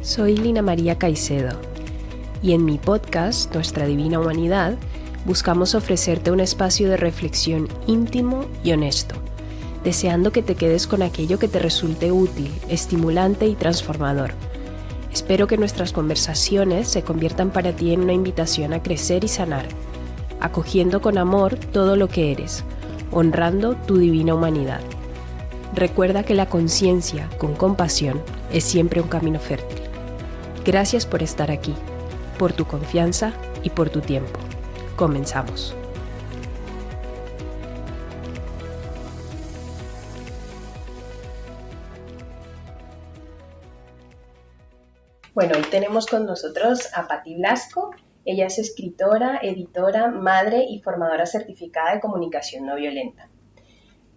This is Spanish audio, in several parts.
Soy Lina María Caicedo y en mi podcast, Nuestra Divina Humanidad, buscamos ofrecerte un espacio de reflexión íntimo y honesto, deseando que te quedes con aquello que te resulte útil, estimulante y transformador. Espero que nuestras conversaciones se conviertan para ti en una invitación a crecer y sanar, acogiendo con amor todo lo que eres, honrando tu divina humanidad. Recuerda que la conciencia con compasión es siempre un camino fértil. Gracias por estar aquí, por tu confianza y por tu tiempo. Comenzamos. Bueno, hoy tenemos con nosotros a Patti Blasco. Ella es escritora, editora, madre y formadora certificada de comunicación no violenta.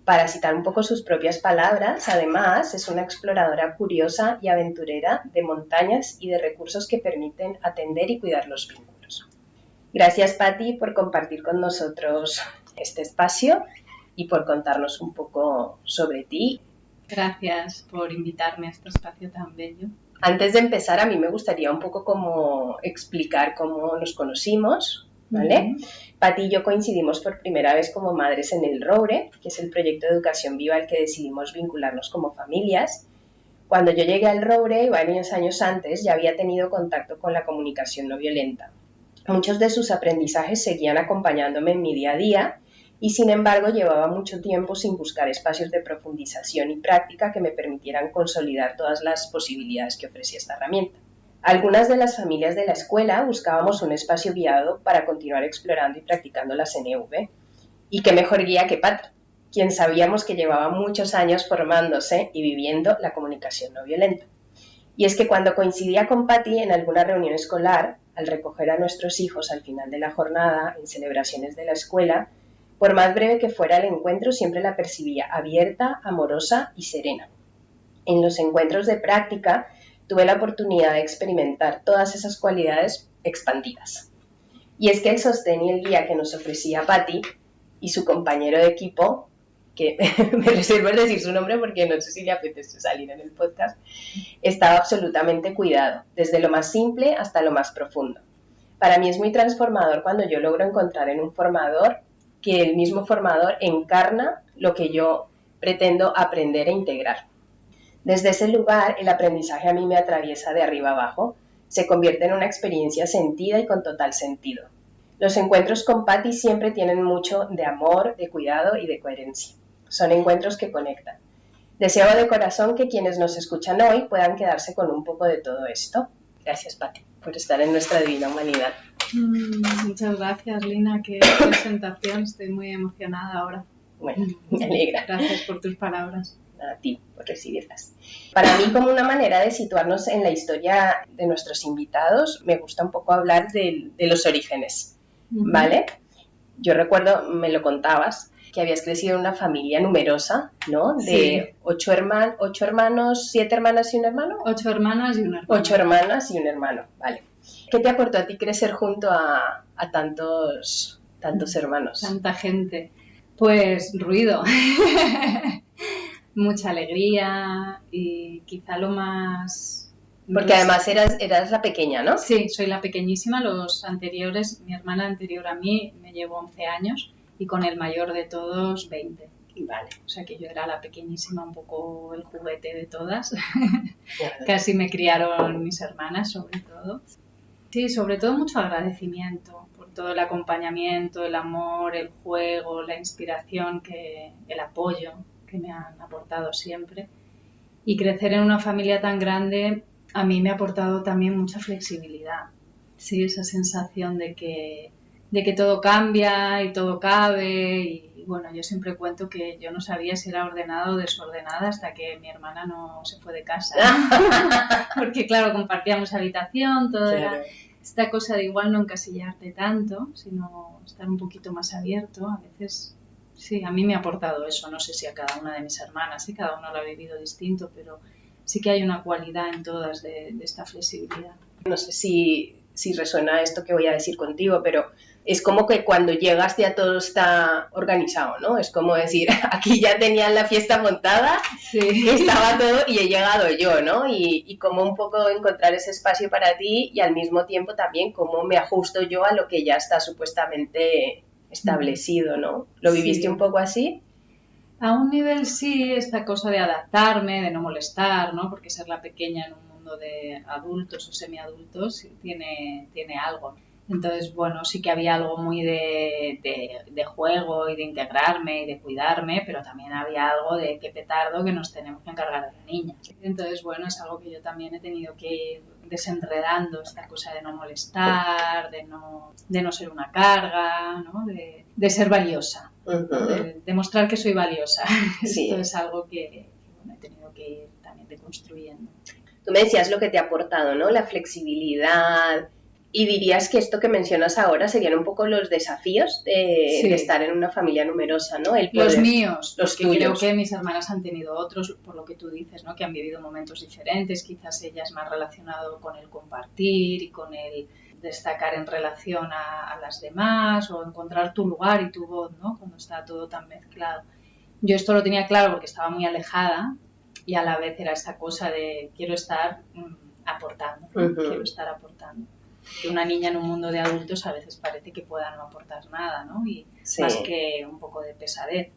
Para citar un poco sus propias palabras, además, es una exploradora curiosa y aventurera de montañas y de recursos que permiten atender y cuidar los vínculos. Gracias, Patti, por compartir con nosotros este espacio y por contarnos un poco sobre ti. Gracias por invitarme a este espacio tan bello. Antes de empezar, a mí me gustaría un poco como explicar cómo nos conocimos, ¿vale? Patti y yo coincidimos por primera vez como madres en el Roure, que es el proyecto de educación viva al que decidimos vincularnos como familias. Cuando yo llegué al Roure, varios años antes, ya había tenido contacto con la comunicación no violenta. Muchos de sus aprendizajes seguían acompañándome en mi día a día y, sin embargo, llevaba mucho tiempo sin buscar espacios de profundización y práctica que me permitieran consolidar todas las posibilidades que ofrecía esta herramienta. Algunas de las familias de la escuela buscábamos un espacio guiado para continuar explorando y practicando la CNV. Y qué mejor guía que Patti, quien sabíamos que llevaba muchos años formándose y viviendo la comunicación no violenta. Y es que cuando coincidía con Patti en alguna reunión escolar, al recoger a nuestros hijos al final de la jornada en celebraciones de la escuela, por más breve que fuera el encuentro, siempre la percibía abierta, amorosa y serena. En los encuentros de práctica, tuve la oportunidad de experimentar todas esas cualidades expandidas. Y es que el sostén y el guía que nos ofrecía Patti y su compañero de equipo, que me reservo el decir su nombre porque no sé si le apetece salir en el podcast, estaba absolutamente cuidado, desde lo más simple hasta lo más profundo. Para mí es muy transformador cuando yo logro encontrar en un formador que el mismo formador encarna lo que yo pretendo aprender e integrar. Desde ese lugar, el aprendizaje a mí me atraviesa de arriba abajo, se convierte en una experiencia sentida y con total sentido. Los encuentros con Patti siempre tienen mucho de amor, de cuidado y de coherencia. Son encuentros que conectan. Deseo de corazón que quienes nos escuchan hoy puedan quedarse con un poco de todo esto. Gracias, Patti, por estar en Nuestra Divina Humanidad. Muchas gracias, Lina. Qué presentación. Estoy muy emocionada ahora. Bueno, me alegra. Gracias por tus palabras. A ti por recibirlas. Para mí, como una manera de situarnos en la historia de nuestros invitados, me gusta un poco hablar de los orígenes, ¿vale? Yo recuerdo, me lo contabas, que habías crecido en una familia numerosa, ¿no? De Sí. 8 hermanos, 7 hermanas y un hermano. 8 hermanas y un hermano. 8 hermanas y un hermano, vale. ¿Qué te aportó a ti crecer junto a tantos hermanos? Tanta gente. Pues ruido. Mucha alegría y quizá lo más... Porque además eras la pequeña, ¿no? Sí, soy la pequeñísima. Los anteriores, mi hermana anterior a mí me llevó 11 años y con el mayor de todos 20. Vale. O sea que yo era la pequeñísima, un poco el juguete de todas. Casi me criaron mis hermanas, sobre todo. Sí, sobre todo mucho agradecimiento por todo el acompañamiento, el amor, el juego, la inspiración, el apoyo que me han aportado siempre. Y crecer en una familia tan grande a mí me ha aportado también mucha flexibilidad. Sí, esa sensación de que todo cambia y todo cabe. Y bueno, yo siempre cuento que yo no sabía si era ordenada o desordenada hasta que mi hermana no se fue de casa. Porque claro, compartíamos habitación, todo Claro. era esta cosa de igual no encasillarte tanto, sino estar un poquito más abierto. A veces, sí, a mí me ha aportado eso. No sé si a cada una de mis hermanas, sí, cada uno lo ha vivido distinto, pero sí que hay una cualidad en todas de esta flexibilidad. No sé si resuena esto que voy a decir contigo, pero es como que cuando llegas ya todo está organizado, ¿no? Es como decir, aquí ya tenían la fiesta montada, Sí. estaba todo y he llegado yo, ¿no? Y como un poco encontrar ese espacio para ti y al mismo tiempo también cómo me ajusto yo a lo que ya está supuestamente establecido, ¿no? ¿Lo viviste Sí. un poco así? A un nivel sí, esta cosa de adaptarme, de no molestar, ¿no? Porque ser la pequeña en un mundo de adultos o semiadultos sí tiene algo. Entonces, bueno, sí que había algo muy de juego y de integrarme y de cuidarme, pero también había algo de qué petardo que nos tenemos que encargar de la niña. Entonces, bueno, es algo que yo también he tenido que ir desenredando, esta cosa de no molestar, de no ser una carga, ¿no? De ser valiosa, de demostrar que soy valiosa. Sí. Esto es algo que bueno, he tenido que ir también deconstruyendo. Tú me decías lo que te ha aportado, ¿no? La flexibilidad. Y dirías que esto que mencionas ahora serían un poco los desafíos de estar en una familia numerosa, ¿no? El poder, los míos, los porque tuyos. creo que mis hermanas han tenido otros, por lo que tú dices, ¿no? Que han vivido momentos diferentes, quizás ellas más relacionado con el compartir y con el destacar en relación a las demás o encontrar tu lugar y tu voz, ¿no? Cuando está todo tan mezclado. Yo esto lo tenía claro porque estaba muy alejada y a la vez era esta cosa de quiero estar aportando, ¿no? Quiero estar aportando. Que una niña en un mundo de adultos a veces parece que pueda no aportar nada, ¿no? Y más que un poco de pesadez.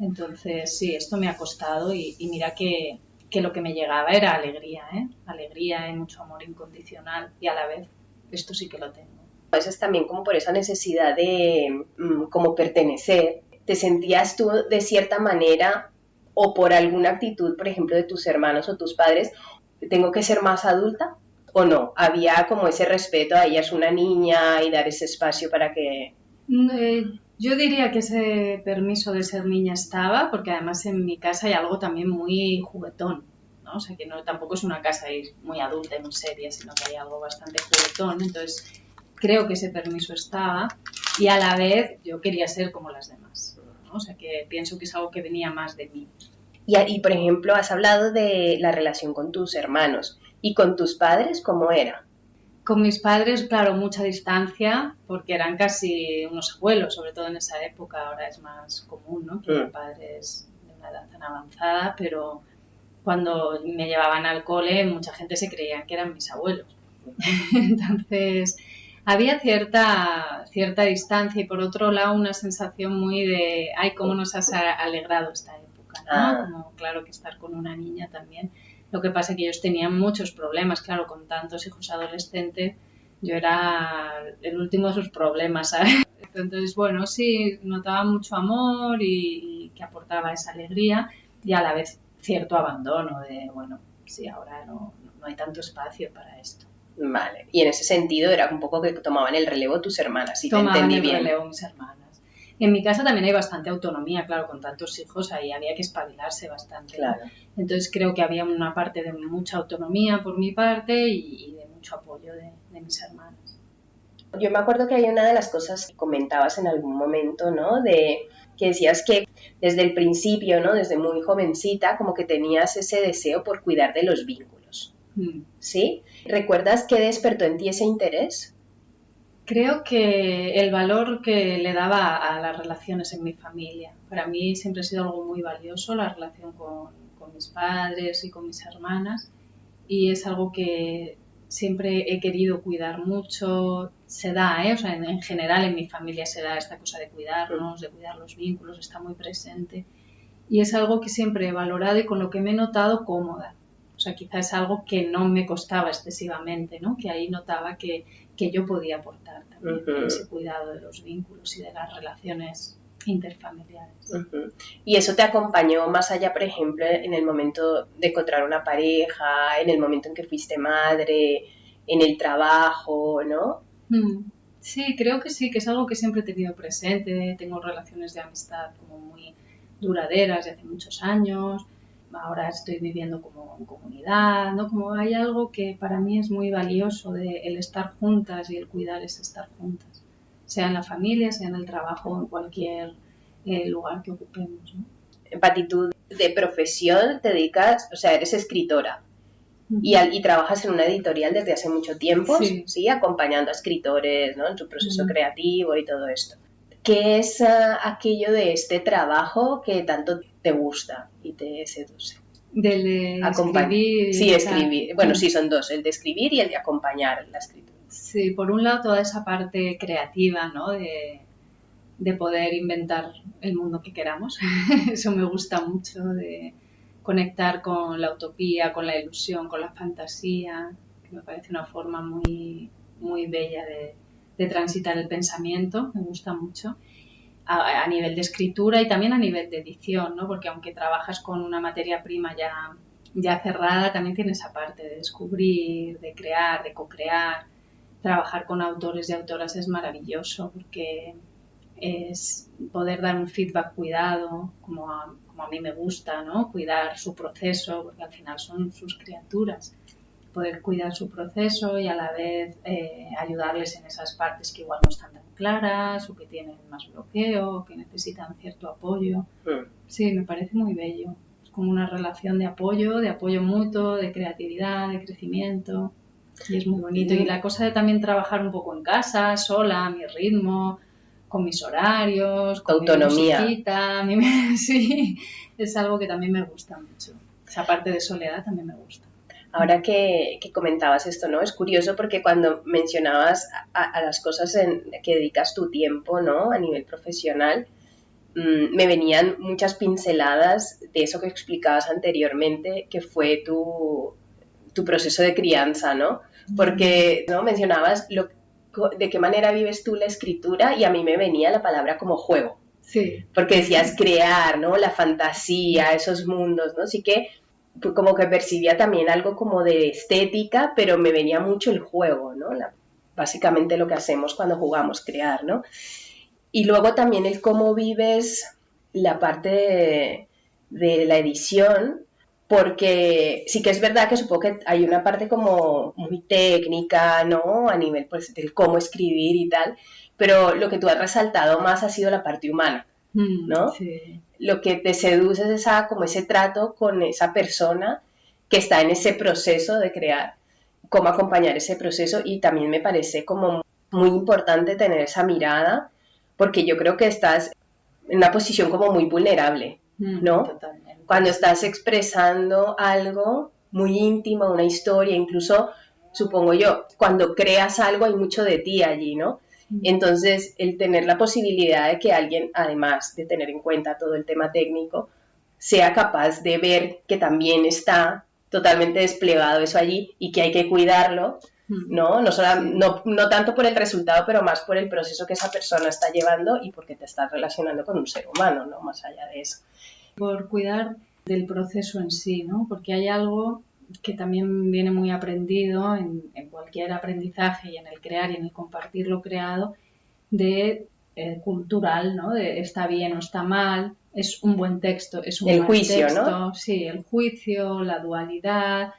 Entonces, sí, esto me ha costado y mira que lo que me llegaba era alegría, ¿eh? Alegría y mucho amor incondicional y a la vez esto sí que lo tengo. A veces también como por esa necesidad de como pertenecer, ¿te sentías tú de cierta manera o por alguna actitud, por ejemplo, de tus hermanos o tus padres, tengo que ser más adulta? ¿O no? Había como ese respeto a ella es una niña y dar ese espacio para que... Yo diría que ese permiso de ser niña estaba, porque además en mi casa hay algo también muy juguetón, ¿no? O sea, que no, tampoco es una casa muy adulta y muy seria, sino que hay algo bastante juguetón. Entonces, creo que ese permiso estaba y a la vez yo quería ser como las demás, ¿no? O sea, que pienso que es algo que venía más de mí. Y, por ejemplo, has hablado de la relación con tus hermanos. ¿Y con tus padres cómo era? Con mis padres, claro, mucha distancia, porque eran casi unos abuelos, sobre todo en esa época. Ahora es más común, ¿no? Que haya padres de una edad tan avanzada, pero cuando me llevaban al cole, mucha gente se creía que eran mis abuelos. Entonces, había cierta distancia y, por otro lado, una sensación muy de, ay, cómo nos has alegrado esta época, ¿no? Como, claro, que estar con una niña también. Lo que pasa es que ellos tenían muchos problemas, claro, con tantos hijos adolescentes, yo era el último de sus problemas, ¿sabes? Entonces, bueno, sí, notaba mucho amor y que aportaba esa alegría y a la vez cierto abandono de, bueno, sí, ahora no hay tanto espacio para esto. Vale, y en ese sentido era un poco que tomaban el relevo tus hermanas, si te entendí bien. Tomaban el relevo mis hermanas. En mi casa también hay bastante autonomía, claro, con tantos hijos ahí había que espabilarse bastante. Claro. Entonces creo que había una parte de mucha autonomía por mi parte y de mucho apoyo de mis hermanas. Yo me acuerdo que hay una de las cosas que comentabas en algún momento, ¿no? De que decías que desde el principio, ¿no? Desde muy jovencita, como que tenías ese deseo por cuidar de los vínculos. ¿Sí? ¿Recuerdas qué despertó en ti ese interés? Creo que el valor que le daba a las relaciones en mi familia. Para mí siempre ha sido algo muy valioso la relación con mis padres y con mis hermanas y es algo que siempre he querido cuidar mucho. Se da, o sea, en general en mi familia se da esta cosa de cuidarnos, de cuidar los vínculos, está muy presente y es algo que siempre he valorado y con lo que me he notado cómoda. O sea, quizás es algo que no me costaba excesivamente, ¿no? Que ahí notaba que yo podía aportar también ese cuidado de los vínculos y de las relaciones interfamiliares. Y eso te acompañó más allá, por ejemplo, en el momento de encontrar una pareja, en el momento en que fuiste madre, en el trabajo, ¿no? Sí, creo que sí, que es algo que siempre he tenido presente. Tengo relaciones de amistad como muy duraderas de hace muchos años. Ahora estoy viviendo como en comunidad, ¿no? Como hay algo que para mí es muy valioso de el estar juntas y el cuidar es estar juntas, sea en la familia, sea en el trabajo, en cualquier lugar que ocupemos, ¿no? Pati, tú de profesión te dedicas, o sea, eres escritora. Y trabajas en una editorial desde hace mucho tiempo, Sí. ¿sí? Acompañando a escritores, ¿no? En su proceso creativo y todo esto. ¿Qué es aquello de este trabajo que tanto te gusta y te seduce? Del de escribir. Sí, escribir. Bueno, sí, son dos, el de escribir y el de acompañar la escritura. Sí, por un lado toda esa parte creativa, ¿no? De poder inventar el mundo que queramos. Eso me gusta mucho, de conectar con la utopía, con la ilusión, con la fantasía, que me parece una forma muy, muy bella de transitar el pensamiento, me gusta mucho. A nivel de escritura y también a nivel de edición, ¿no? Porque aunque trabajas con una materia prima ya cerrada, también tienes esa parte de descubrir, de crear, de co-crear. Trabajar con autores y autoras es maravilloso porque es poder dar un feedback cuidado, como a mí me gusta, ¿no? Cuidar su proceso, porque al final son sus criaturas. Poder cuidar su proceso y a la vez ayudarles en esas partes que igual no están tan claras o que tienen más bloqueo o que necesitan cierto apoyo. Sí, me parece muy bello. Es como una relación de apoyo mutuo, de creatividad, de crecimiento. Y es muy bonito. Y la cosa de también trabajar un poco en casa, sola, a mi ritmo, con mis horarios, con autonomía. Mi musiquita, sí, es algo que también me gusta mucho. Esa parte de soledad también me gusta. Ahora que comentabas esto, ¿no? Es curioso porque cuando mencionabas a las cosas en que dedicas tu tiempo, ¿no? A nivel profesional, me venían muchas pinceladas de eso que explicabas anteriormente, que fue tu proceso de crianza, ¿no? Porque, ¿no? Mencionabas de qué manera vives tú la escritura y a mí me venía la palabra como juego. Sí. Porque decías crear, ¿no? La fantasía, esos mundos, ¿no? Así que como que percibía también algo como de estética, pero me venía mucho el juego, ¿no? Básicamente lo que hacemos cuando jugamos, crear, ¿no? Y luego también el cómo vives la parte de la edición, porque sí que es verdad que supongo que hay una parte como muy técnica, ¿no? A nivel pues del cómo escribir y tal, pero lo que tú has resaltado más ha sido la parte humana, ¿no? Sí. Lo que te seduce es como ese trato con esa persona que está en ese proceso de crear, cómo acompañar ese proceso, y también me parece como muy importante tener esa mirada, porque yo creo que estás en una posición como muy vulnerable, ¿no? Totalmente. Cuando estás expresando algo muy íntimo, una historia, incluso, supongo yo, cuando creas algo hay mucho de ti allí, ¿no? Entonces, el tener la posibilidad de que alguien, además de tener en cuenta todo el tema técnico, sea capaz de ver que también está totalmente desplegado eso allí y que hay que cuidarlo, ¿no? No tanto por el resultado, pero más por el proceso que esa persona está llevando y porque te estás relacionando con un ser humano, ¿no? Más allá de eso. Por cuidar del proceso en sí, ¿no? Porque hay algo que también viene muy aprendido en cualquier aprendizaje y en el crear y en el compartir lo creado, de cultural, ¿no? De está bien o está mal, es un buen texto, es un el mal juicio, texto, ¿no? Sí, el juicio, la dualidad.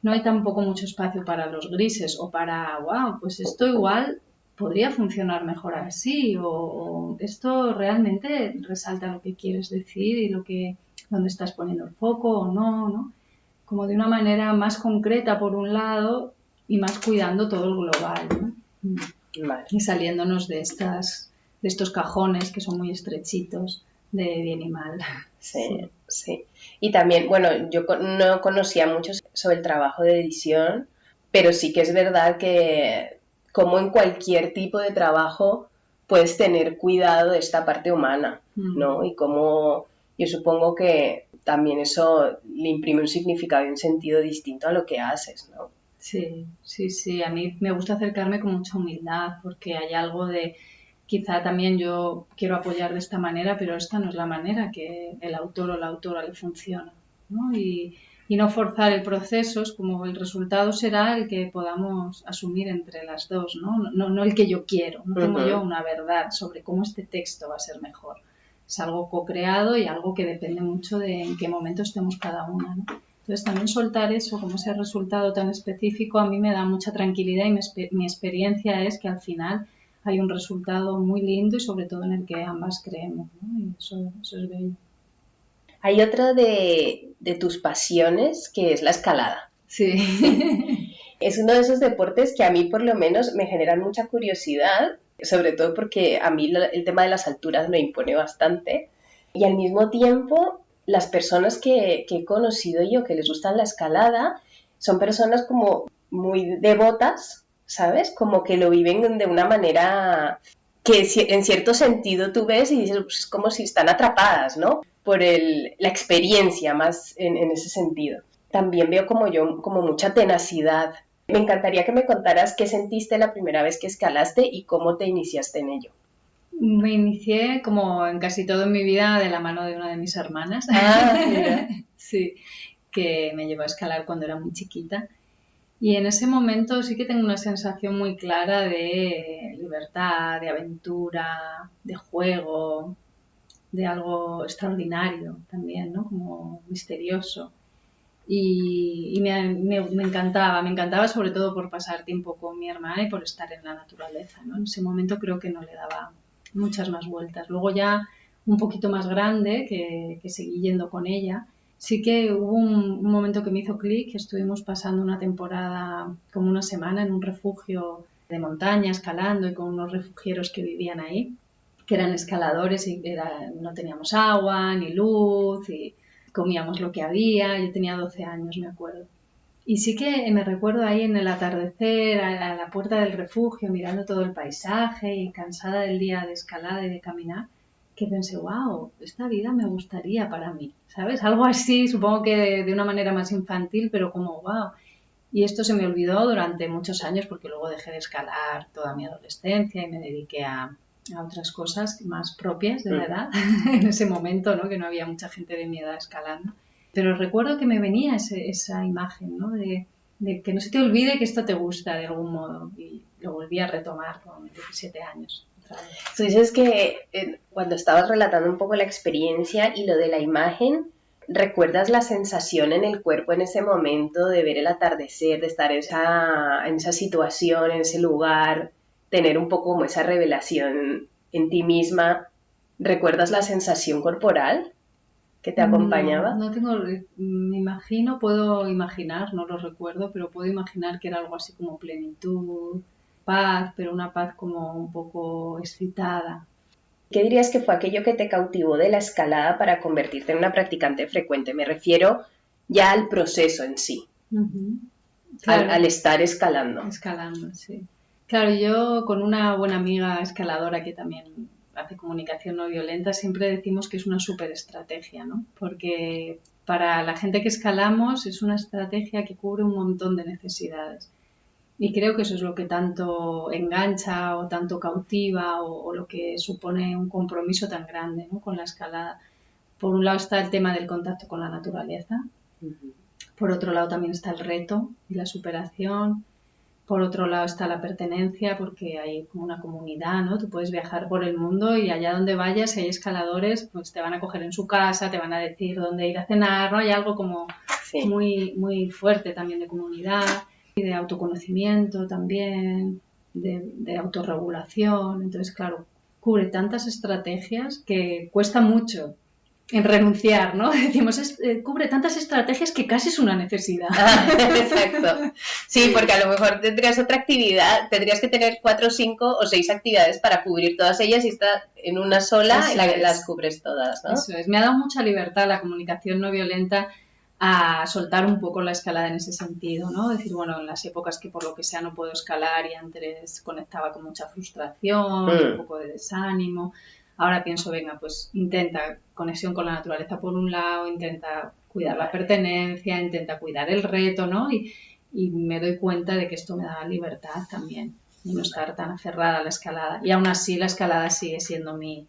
No hay tampoco mucho espacio para los grises o para, wow, pues esto igual podría funcionar mejor así, o esto realmente resalta lo que quieres decir y dónde estás poniendo el foco o no, ¿no? Como de una manera más concreta por un lado y más cuidando todo el global, ¿no? Vale. Y saliéndonos de estos cajones que son muy estrechitos de bien y mal. Sí, sí. Y también, bueno, yo no conocía mucho sobre el trabajo de edición, pero sí que es verdad que como en cualquier tipo de trabajo puedes tener cuidado de esta parte humana, ¿no? Y como yo supongo que también eso le imprime un significado y un sentido distinto a lo que haces, ¿no? Sí, sí, sí. A mí me gusta acercarme con mucha humildad porque hay algo de, quizá también yo quiero apoyar de esta manera, pero esta no es la manera que el autor o la autora le funciona, ¿no? Y no forzar el proceso, es como el resultado será el que podamos asumir entre las dos, ¿no? No el que yo quiero, no tengo yo una verdad sobre cómo este texto va a ser mejor. Es algo co-creado y algo que depende mucho de en qué momento estemos cada una, ¿no? Entonces también soltar eso, como ese resultado tan específico, a mí me da mucha tranquilidad y mi experiencia es que al final hay un resultado muy lindo y sobre todo en el que ambas creemos, ¿no? Y eso es bello. Hay otra de tus pasiones que es la escalada. Sí. Es uno de esos deportes que a mí por lo menos me generan mucha curiosidad, sobre todo porque a mí el tema de las alturas me impone bastante. Y al mismo tiempo, las personas que he conocido yo que les gusta la escalada son personas como muy devotas, ¿sabes? Como que lo viven de una manera que en cierto sentido tú ves y dices, pues es como si están atrapadas, ¿no? Por la experiencia más en ese sentido. También veo como mucha tenacidad. Me encantaría que me contaras qué sentiste la primera vez que escalaste y cómo te iniciaste en ello. Me inicié, como en casi todo en mi vida, de la mano de una de mis hermanas. Mira. Sí, que me llevó a escalar cuando era muy chiquita. Y en ese momento sí que tengo una sensación muy clara de libertad, de aventura, de juego, de algo extraordinario también, ¿no? Como misterioso. Y me encantaba sobre todo por pasar tiempo con mi hermana y por estar en la naturaleza, ¿no? En ese momento creo que no le daba muchas más vueltas. Luego ya un poquito más grande, que seguí yendo con ella, sí que hubo un momento que me hizo clic, que estuvimos pasando una temporada, como una semana, en un refugio de montaña, escalando y con unos refugieros que vivían ahí, que eran escaladores y no teníamos agua ni luz y comíamos lo que había. Yo tenía 12 años, me acuerdo. Y sí que me recuerdo ahí en el atardecer, a la puerta del refugio, mirando todo el paisaje y cansada del día de escalada y de caminar, que pensé, wow, esta vida me gustaría para mí, ¿sabes? Algo así, supongo que de una manera más infantil, pero como, wow. Y esto se me olvidó durante muchos años porque luego dejé de escalar toda mi adolescencia y me dediqué a otras cosas más propias de la edad, en ese momento, ¿no? Que no había mucha gente de mi edad escalando. Pero recuerdo que me venía esa imagen, ¿no? De que no se te olvide que esto te gusta de algún modo. Y lo volví a retomar con 17 años. Tú dices que cuando estabas relatando un poco la experiencia y lo de la imagen, ¿recuerdas la sensación en el cuerpo en ese momento de ver el atardecer, de estar en esa situación, en ese lugar, tener un poco como esa revelación en ti misma? ¿Recuerdas la sensación corporal que te acompañaba? No tengo, me imagino, puedo imaginar, no lo recuerdo, pero puedo imaginar que era algo así como plenitud, paz, pero una paz como un poco excitada. ¿Qué dirías que fue aquello que te cautivó de la escalada para convertirte en una practicante frecuente? Me refiero ya al proceso en sí, Claro, al estar escalando. Escalando, sí. Claro, yo con una buena amiga escaladora que también hace comunicación no violenta, siempre decimos que es una súper estrategia, ¿no? Porque para la gente que escalamos es una estrategia que cubre un montón de necesidades. Y creo que eso es lo que tanto engancha o tanto cautiva o lo que supone un compromiso tan grande, ¿no? Con la escalada. Por un lado está el tema del contacto con la naturaleza, por otro lado también está el reto y la superación, por otro lado está la pertenencia porque hay como una comunidad, ¿no? Tú puedes viajar por el mundo y allá donde vayas, si hay escaladores, pues te van a coger en su casa, te van a decir dónde ir a cenar, ¿no? Hay algo como muy, muy fuerte también de comunidad y de autoconocimiento también, de autorregulación. Entonces, claro, cubre tantas estrategias que cuesta mucho en renunciar, ¿no? Decimos, cubre tantas estrategias que casi es una necesidad. Exacto. Sí, porque a lo mejor tendrías otra actividad, tendrías que tener 4, 5 o 6 actividades para cubrir todas ellas y está en una sola las cubres todas, ¿no? Eso es. Me ha dado mucha libertad la comunicación no violenta a soltar un poco la escalada en ese sentido, ¿no? Decir, bueno, en las épocas que por lo que sea no puedo escalar y antes conectaba con mucha frustración, un poco de desánimo. Ahora pienso, venga, pues intenta conexión con la naturaleza por un lado, intenta cuidar la pertenencia, intenta cuidar el reto, ¿no? Y me doy cuenta de que esto me da libertad también y no estar tan aferrada a la escalada. Y aún así la escalada sigue siendo mi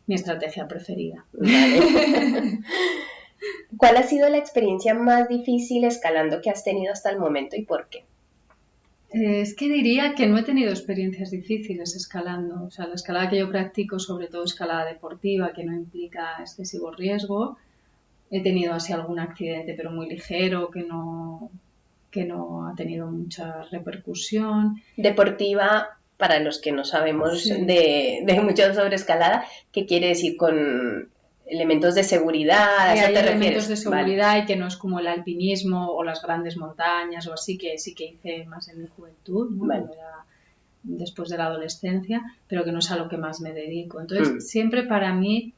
estrategia preferida. Vale. ¿Cuál ha sido la experiencia más difícil escalando que has tenido hasta el momento y por qué? Es que diría que no he tenido experiencias difíciles escalando. O sea, la escalada que yo practico, sobre todo escalada deportiva, que no implica excesivo riesgo. He tenido así algún accidente, pero muy ligero, que no ha tenido mucha repercusión. Deportiva, para los que no sabemos de mucho sobre escalada, ¿qué quiere decir con elementos de seguridad, ¿a eso hay te elementos refieres? de seguridad y que no es como el alpinismo o las grandes montañas o así, que sí que hice más en mi juventud, ¿no? Cuando era después de la adolescencia, pero que no es a lo que más me dedico. Entonces, siempre para mí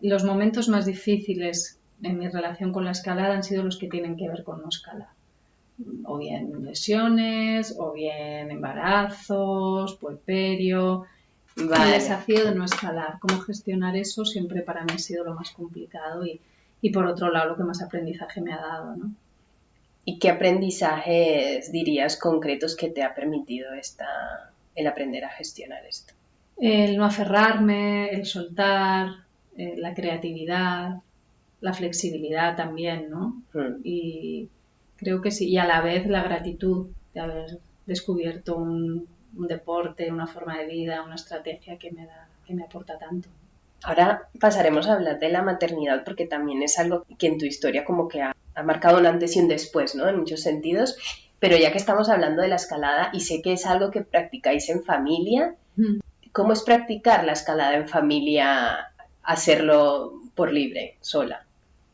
los momentos más difíciles en mi relación con la escalada han sido los que tienen que ver con no escalar. O bien lesiones, o bien embarazos, puerperio, el desafío de no escalar. Cómo gestionar eso siempre para mí ha sido lo más complicado y por otro lado lo que más aprendizaje me ha dado, ¿no? ¿Y qué aprendizajes dirías concretos que te ha permitido el aprender a gestionar esto? El no aferrarme, el soltar, la creatividad, la flexibilidad también, ¿no? Y creo que sí, y a la vez la gratitud de haber descubierto un deporte, una forma de vida, una estrategia que me aporta tanto. Ahora pasaremos a hablar de la maternidad porque también es algo que en tu historia como que ha marcado un antes y un después, ¿no? En muchos sentidos. Pero ya que estamos hablando de la escalada y sé que es algo que practicáis en familia, ¿cómo es practicar la escalada en familia, hacerlo por libre, sola?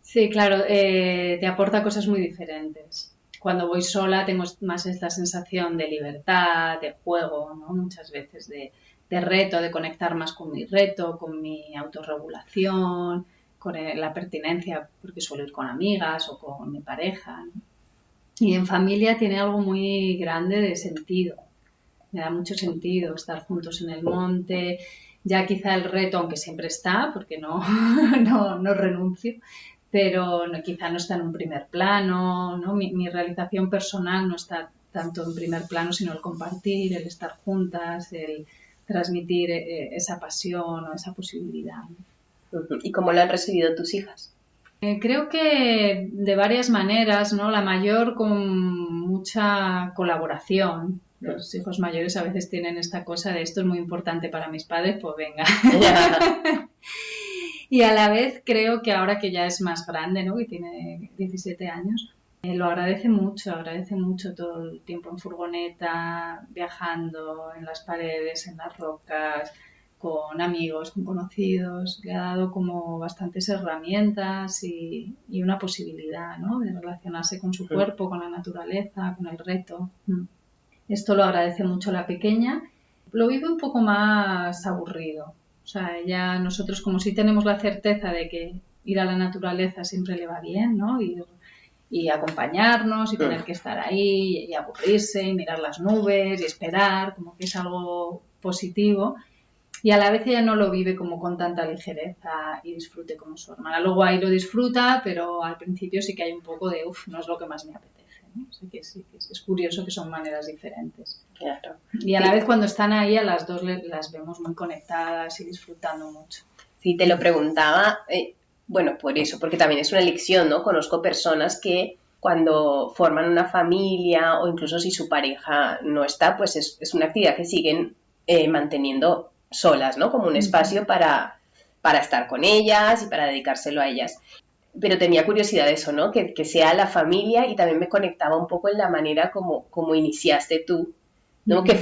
Sí, claro, te aporta cosas muy diferentes. Cuando voy sola tengo más esta sensación de libertad, de juego, ¿no? Muchas veces de reto, de conectar más con mi reto, con mi autorregulación, con la pertinencia, porque suelo ir con amigas o con mi pareja, ¿no? Y en familia tiene algo muy grande de sentido. Me da mucho sentido estar juntos en el monte. Ya quizá el reto, aunque siempre está, porque no, no renuncio, pero quizá no está en un primer plano, ¿no? Mi realización personal no está tanto en primer plano, sino el compartir, el estar juntas, el transmitir esa pasión o esa posibilidad. ¿Y cómo lo han recibido tus hijas? Creo que de varias maneras, ¿no? La mayor con mucha colaboración. Los hijos mayores a veces tienen esta cosa de esto es muy importante para mis padres, pues venga. Y a la vez creo que ahora que ya es más grande, ¿no? Que tiene 17 años, lo agradece mucho todo el tiempo en furgoneta, viajando en las paredes, en las rocas, con amigos, con conocidos. Le ha dado como bastantes herramientas y una posibilidad, ¿no? De relacionarse con su cuerpo, con la naturaleza, con el reto. Esto lo agradece mucho la pequeña. Lo vive un poco más aburrido. O sea, nosotros como sí tenemos la certeza de que ir a la naturaleza siempre le va bien, ¿no? Y acompañarnos y tener que estar ahí y aburrirse y mirar las nubes y esperar, como que es algo positivo. Y a la vez ella no lo vive como con tanta ligereza y disfrute como su hermana. Luego ahí lo disfruta, pero al principio sí que hay un poco de, no es lo que más me apetece, ¿no? Así que sí, es curioso que son maneras diferentes. Claro. Y a la vez cuando están ahí a las dos las vemos muy conectadas y disfrutando mucho. Sí, te lo preguntaba, bueno, por eso, porque también es una elección, ¿no? Conozco personas que cuando forman una familia o incluso si su pareja no está, pues es una actividad que siguen manteniendo solas, ¿no? Como un espacio para estar con ellas y para dedicárselo a ellas. Pero tenía curiosidad de eso, ¿no? Que sea la familia y también me conectaba un poco en la manera como iniciaste tú, ¿no? Que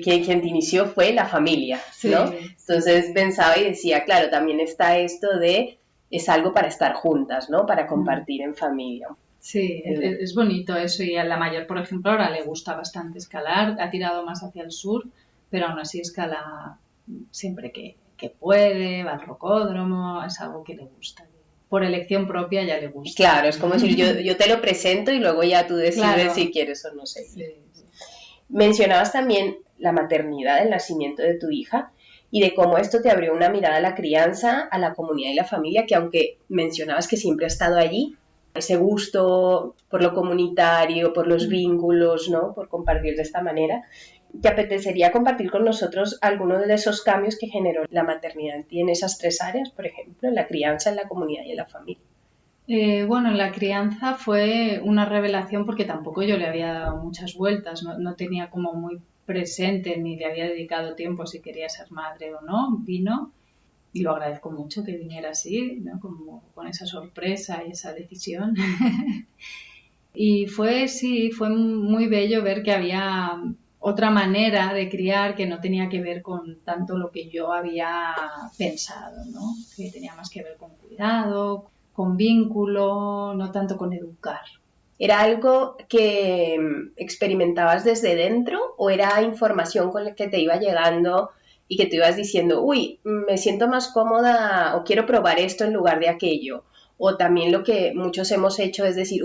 quien te inició fue la familia, ¿no? Sí. Entonces pensaba y decía, claro, también está esto es algo para estar juntas, ¿no? Para compartir en familia. Sí, es bonito eso y a la mayor, por ejemplo, ahora le gusta bastante escalar, ha tirado más hacia el sur, pero aún así escala siempre que puede, va al rocódromo, es algo que le gusta. Por elección propia ya le gusta. Claro, es como decir, yo te lo presento y luego ya tú decides si quieres o no seguir. Sí. Mencionabas también la maternidad, el nacimiento de tu hija y de cómo esto te abrió una mirada a la crianza, a la comunidad y la familia, que aunque mencionabas que siempre ha estado allí, ese gusto por lo comunitario, por los vínculos, ¿no? Por compartir de esta manera. ¿Te apetecería compartir con nosotros algunos de esos cambios que generó la maternidad en ti en esas tres áreas, por ejemplo, en la crianza, en la comunidad y en la familia? Bueno, en la crianza fue una revelación porque tampoco yo le había dado muchas vueltas, no tenía como muy presente ni le había dedicado tiempo si quería ser madre o no. Vino y lo agradezco mucho que viniera así, ¿no? Como con esa sorpresa y esa decisión. Y fue muy bello ver que había otra manera de criar que no tenía que ver con tanto lo que yo había pensado, ¿no? Que tenía más que ver con cuidado, con vínculo, no tanto con educar. ¿Era algo que experimentabas desde dentro o era información con la que te iba llegando y que tú ibas diciendo, uy, me siento más cómoda o quiero probar esto en lugar de aquello? O también lo que muchos hemos hecho es decir,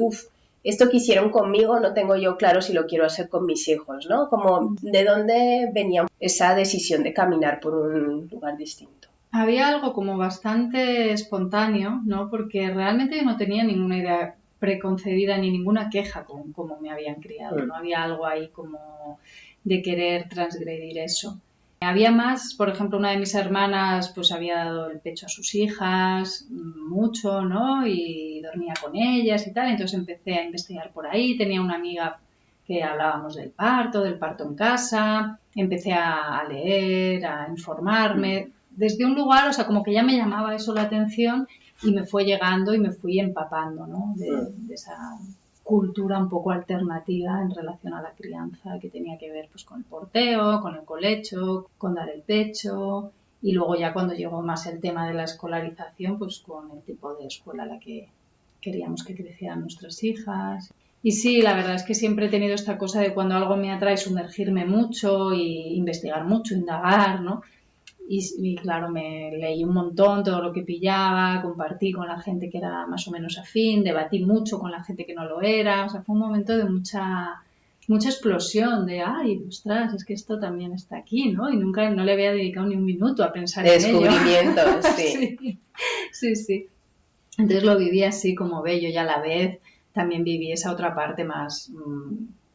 esto que hicieron conmigo no tengo yo claro si lo quiero hacer con mis hijos, ¿no? Como, ¿de dónde venía esa decisión de caminar por un lugar distinto? Había algo como bastante espontáneo, ¿no? Porque realmente yo no tenía ninguna idea preconcebida ni ninguna queja con cómo me habían criado. No había algo ahí como de querer transgredir eso. Había más, por ejemplo, una de mis hermanas pues había dado el pecho a sus hijas mucho, ¿no? Y dormía con ellas y tal. Entonces empecé a investigar por ahí. Tenía una amiga que hablábamos del parto en casa. Empecé a leer, a informarme. Desde un lugar, o sea, como que ya me llamaba eso la atención y me fue llegando y me fui empapando, ¿no? De esa cultura un poco alternativa en relación a la crianza que tenía que ver pues con el porteo, con el colecho, con dar el pecho y luego ya cuando llegó más el tema de la escolarización pues con el tipo de escuela a la que queríamos que crecieran nuestras hijas. Y sí, la verdad es que siempre he tenido esta cosa de cuando algo me atrae sumergirme mucho y investigar mucho, indagar, ¿no? Y claro, me leí un montón todo lo que pillaba, compartí con la gente que era más o menos afín, debatí mucho con la gente que no lo era, o sea, fue un momento de mucha explosión de, ay, ostras, es que esto también está aquí, ¿no? Y nunca, no le había dedicado ni un minuto a pensar en ello. Descubrimiento, sí. Sí. Entonces lo viví así como bello y a la vez también viví esa otra parte más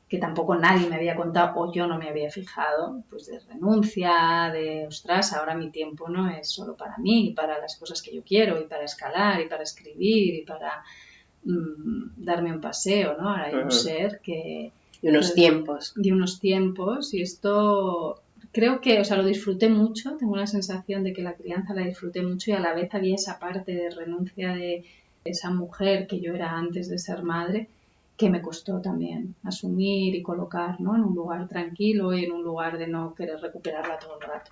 que tampoco nadie me había contado o yo no me había fijado, pues de renuncia, de ostras, ahora mi tiempo no es solo para mí, para las cosas que yo quiero y para escalar y para escribir y para darme un paseo, ¿no? Ahora hay un ser que... Y unos tiempos. Y unos tiempos y esto... Creo que, o sea, lo disfruté mucho, tengo una sensación de que la crianza la disfruté mucho y a la vez había esa parte de renuncia de esa mujer que yo era antes de ser madre, que me costó también asumir y colocar, ¿no? En un lugar tranquilo y en un lugar de no querer recuperarla todo el rato.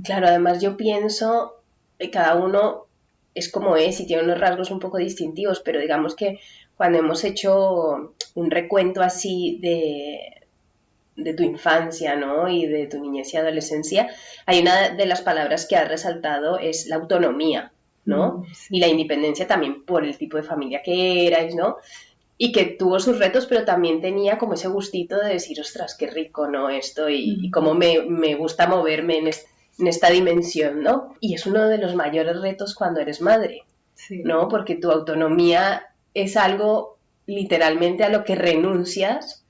Claro, además yo pienso que cada uno es como es y tiene unos rasgos un poco distintivos, pero digamos que cuando hemos hecho un recuento así de tu infancia, ¿no? Y de tu niñez y adolescencia, hay una de las palabras que has resaltado es la autonomía, ¿no? Sí. Y la independencia también por el tipo de familia que erais, ¿no? Y que tuvo sus retos, pero también tenía como ese gustito de decir, ostras, qué rico, ¿no? Esto y cómo me gusta moverme en esta dimensión, ¿no? Y es uno de los mayores retos cuando eres madre, Sí. ¿no? Porque tu autonomía es algo literalmente a lo que renuncias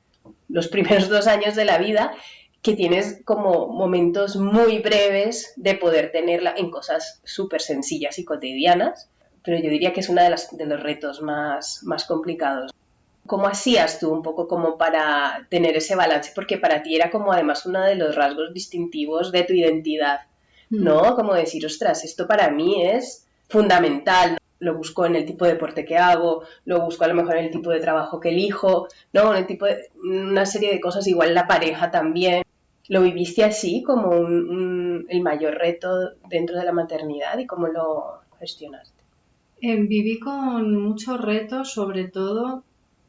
los primeros 2 años de la vida, que tienes como momentos muy breves de poder tenerla en cosas súper sencillas y cotidianas, pero yo diría que es uno de los retos más complicados. ¿Cómo hacías tú un poco como para tener ese balance? Porque para ti era como además uno de los rasgos distintivos de tu identidad, ¿no? Como decir, ostras, esto para mí es fundamental. Lo busco en el tipo de deporte que hago, lo busco a lo mejor en el tipo de trabajo que elijo, ¿no? En el tipo de, una serie de cosas, igual la pareja también. ¿Lo viviste así como el mayor reto dentro de la maternidad y cómo lo gestionaste? Viví con muchos retos, sobre todo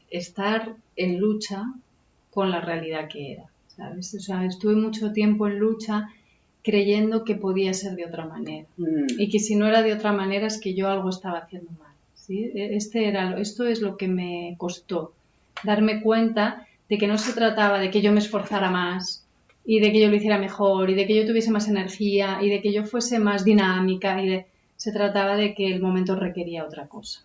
estar en lucha con la realidad que era, ¿sabes? O sea, estuve mucho tiempo en lucha creyendo que podía ser de otra manera y que si no era de otra manera es que yo algo estaba haciendo mal, ¿sí? Esto es lo que me costó, darme cuenta de que no se trataba de que yo me esforzara más y de que yo lo hiciera mejor y de que yo tuviese más energía y de que yo fuese más dinámica se trataba de que el momento requería otra cosa.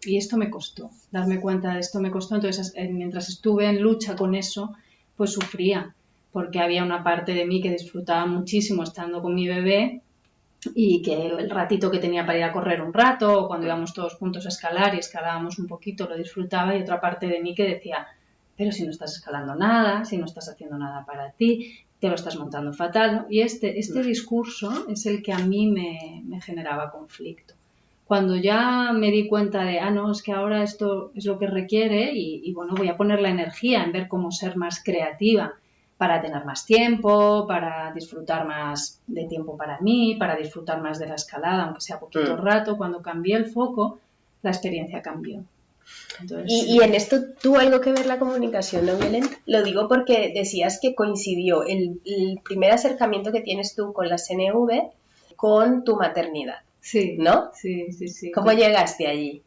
Y esto me costó, darme cuenta de esto me costó. Entonces, mientras estuve en lucha con eso, pues sufría, porque había una parte de mí que disfrutaba muchísimo estando con mi bebé y que el ratito que tenía para ir a correr un rato o cuando íbamos todos juntos a escalar y escalábamos un poquito lo disfrutaba y otra parte de mí que decía, pero si no estás escalando nada, si no estás haciendo nada para ti, te lo estás montando fatal, ¿no? Y este discurso es el que a mí me generaba conflicto. Cuando ya me di cuenta de, no, es que ahora esto es lo que requiere y bueno, voy a poner la energía en ver cómo ser más creativa para tener más tiempo, para disfrutar más de tiempo para mí, para disfrutar más de la escalada, aunque sea poquito rato. Cuando cambié el foco, la experiencia cambió. Entonces, ¿Y en esto tuvo algo que ver la comunicación no violenta? Lo digo porque decías que coincidió el primer acercamiento que tienes tú con la CNV con tu maternidad, sí, ¿no? Sí. ¿Cómo llegaste allí?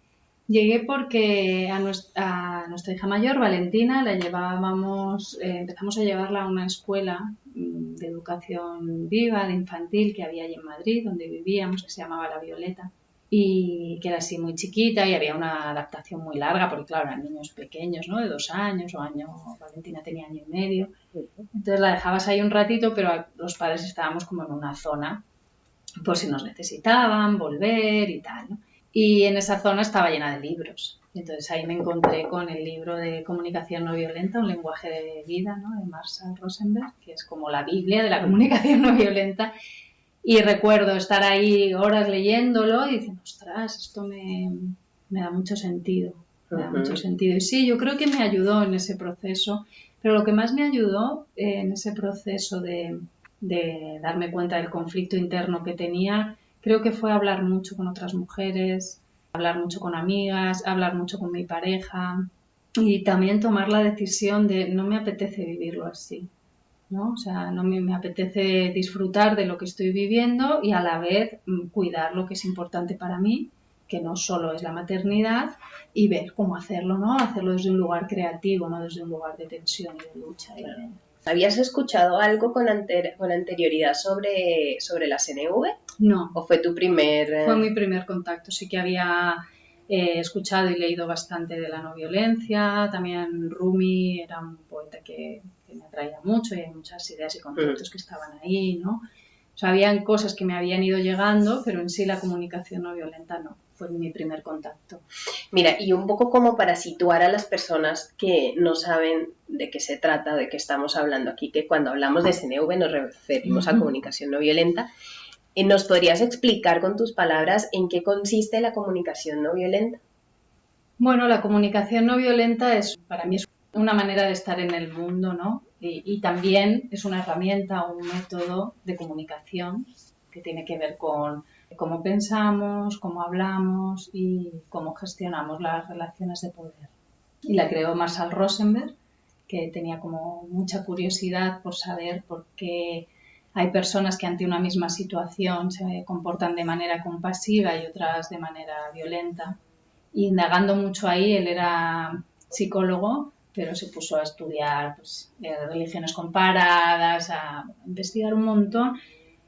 Llegué porque a nuestra hija mayor, Valentina, la llevábamos, empezamos a llevarla a una escuela de educación viva, de infantil, que había allí en Madrid, donde vivíamos, que se llamaba La Violeta, y que era así muy chiquita y había una adaptación muy larga, porque claro, eran niños pequeños, ¿no? De 2 años o Valentina tenía 1 año y medio. Entonces la dejabas ahí un ratito, pero los padres estábamos como en una zona, por si nos necesitaban, volver y tal, ¿no? Y en esa zona estaba llena de libros. Entonces ahí me encontré con el libro de Comunicación no violenta, un lenguaje de vida, ¿no? De Marshall Rosenberg, que es como la Biblia de la comunicación no violenta. Y recuerdo estar ahí horas leyéndolo y diciendo, ostras, esto me da mucho sentido. Me da mucho sentido. Y sí, yo creo que me ayudó en ese proceso. Pero lo que más me ayudó en ese proceso de darme cuenta del conflicto interno que tenía, creo que fue hablar mucho con otras mujeres, hablar mucho con amigas, hablar mucho con mi pareja y también tomar la decisión de no me apetece vivirlo así, ¿no? O sea, no me apetece disfrutar de lo que estoy viviendo y a la vez cuidar lo que es importante para mí, que no solo es la maternidad, y ver cómo hacerlo, ¿no? Hacerlo desde un lugar creativo, no desde un lugar de tensión y de lucha. Claro. ¿Habías escuchado algo con anterioridad sobre la CNV? No. ¿O fue tu primer...? Fue mi primer contacto. Sí que había escuchado y leído bastante de la no violencia. También Rumi era un poeta que me atraía mucho y hay muchas ideas y conceptos que estaban ahí, ¿no? O sea, habían cosas que me habían ido llegando, pero en sí la comunicación no violenta no. Fue mi primer contacto. Mira, y un poco como para situar a las personas que no saben de qué se trata, de qué estamos hablando aquí, que cuando hablamos de CNV nos referimos a comunicación no violenta. ¿Nos podrías explicar con tus palabras en qué consiste la comunicación no violenta? Bueno, la comunicación no violenta para mí es una manera de estar en el mundo, ¿no? Y también es una herramienta, un método de comunicación que tiene que ver con cómo pensamos, cómo hablamos y cómo gestionamos las relaciones de poder. Y la creó Marshall Rosenberg, que tenía como mucha curiosidad por saber por qué hay personas que ante una misma situación se comportan de manera compasiva y otras de manera violenta. Y indagando mucho ahí, él era psicólogo, pero se puso a estudiar pues, religiones comparadas, a investigar un montón.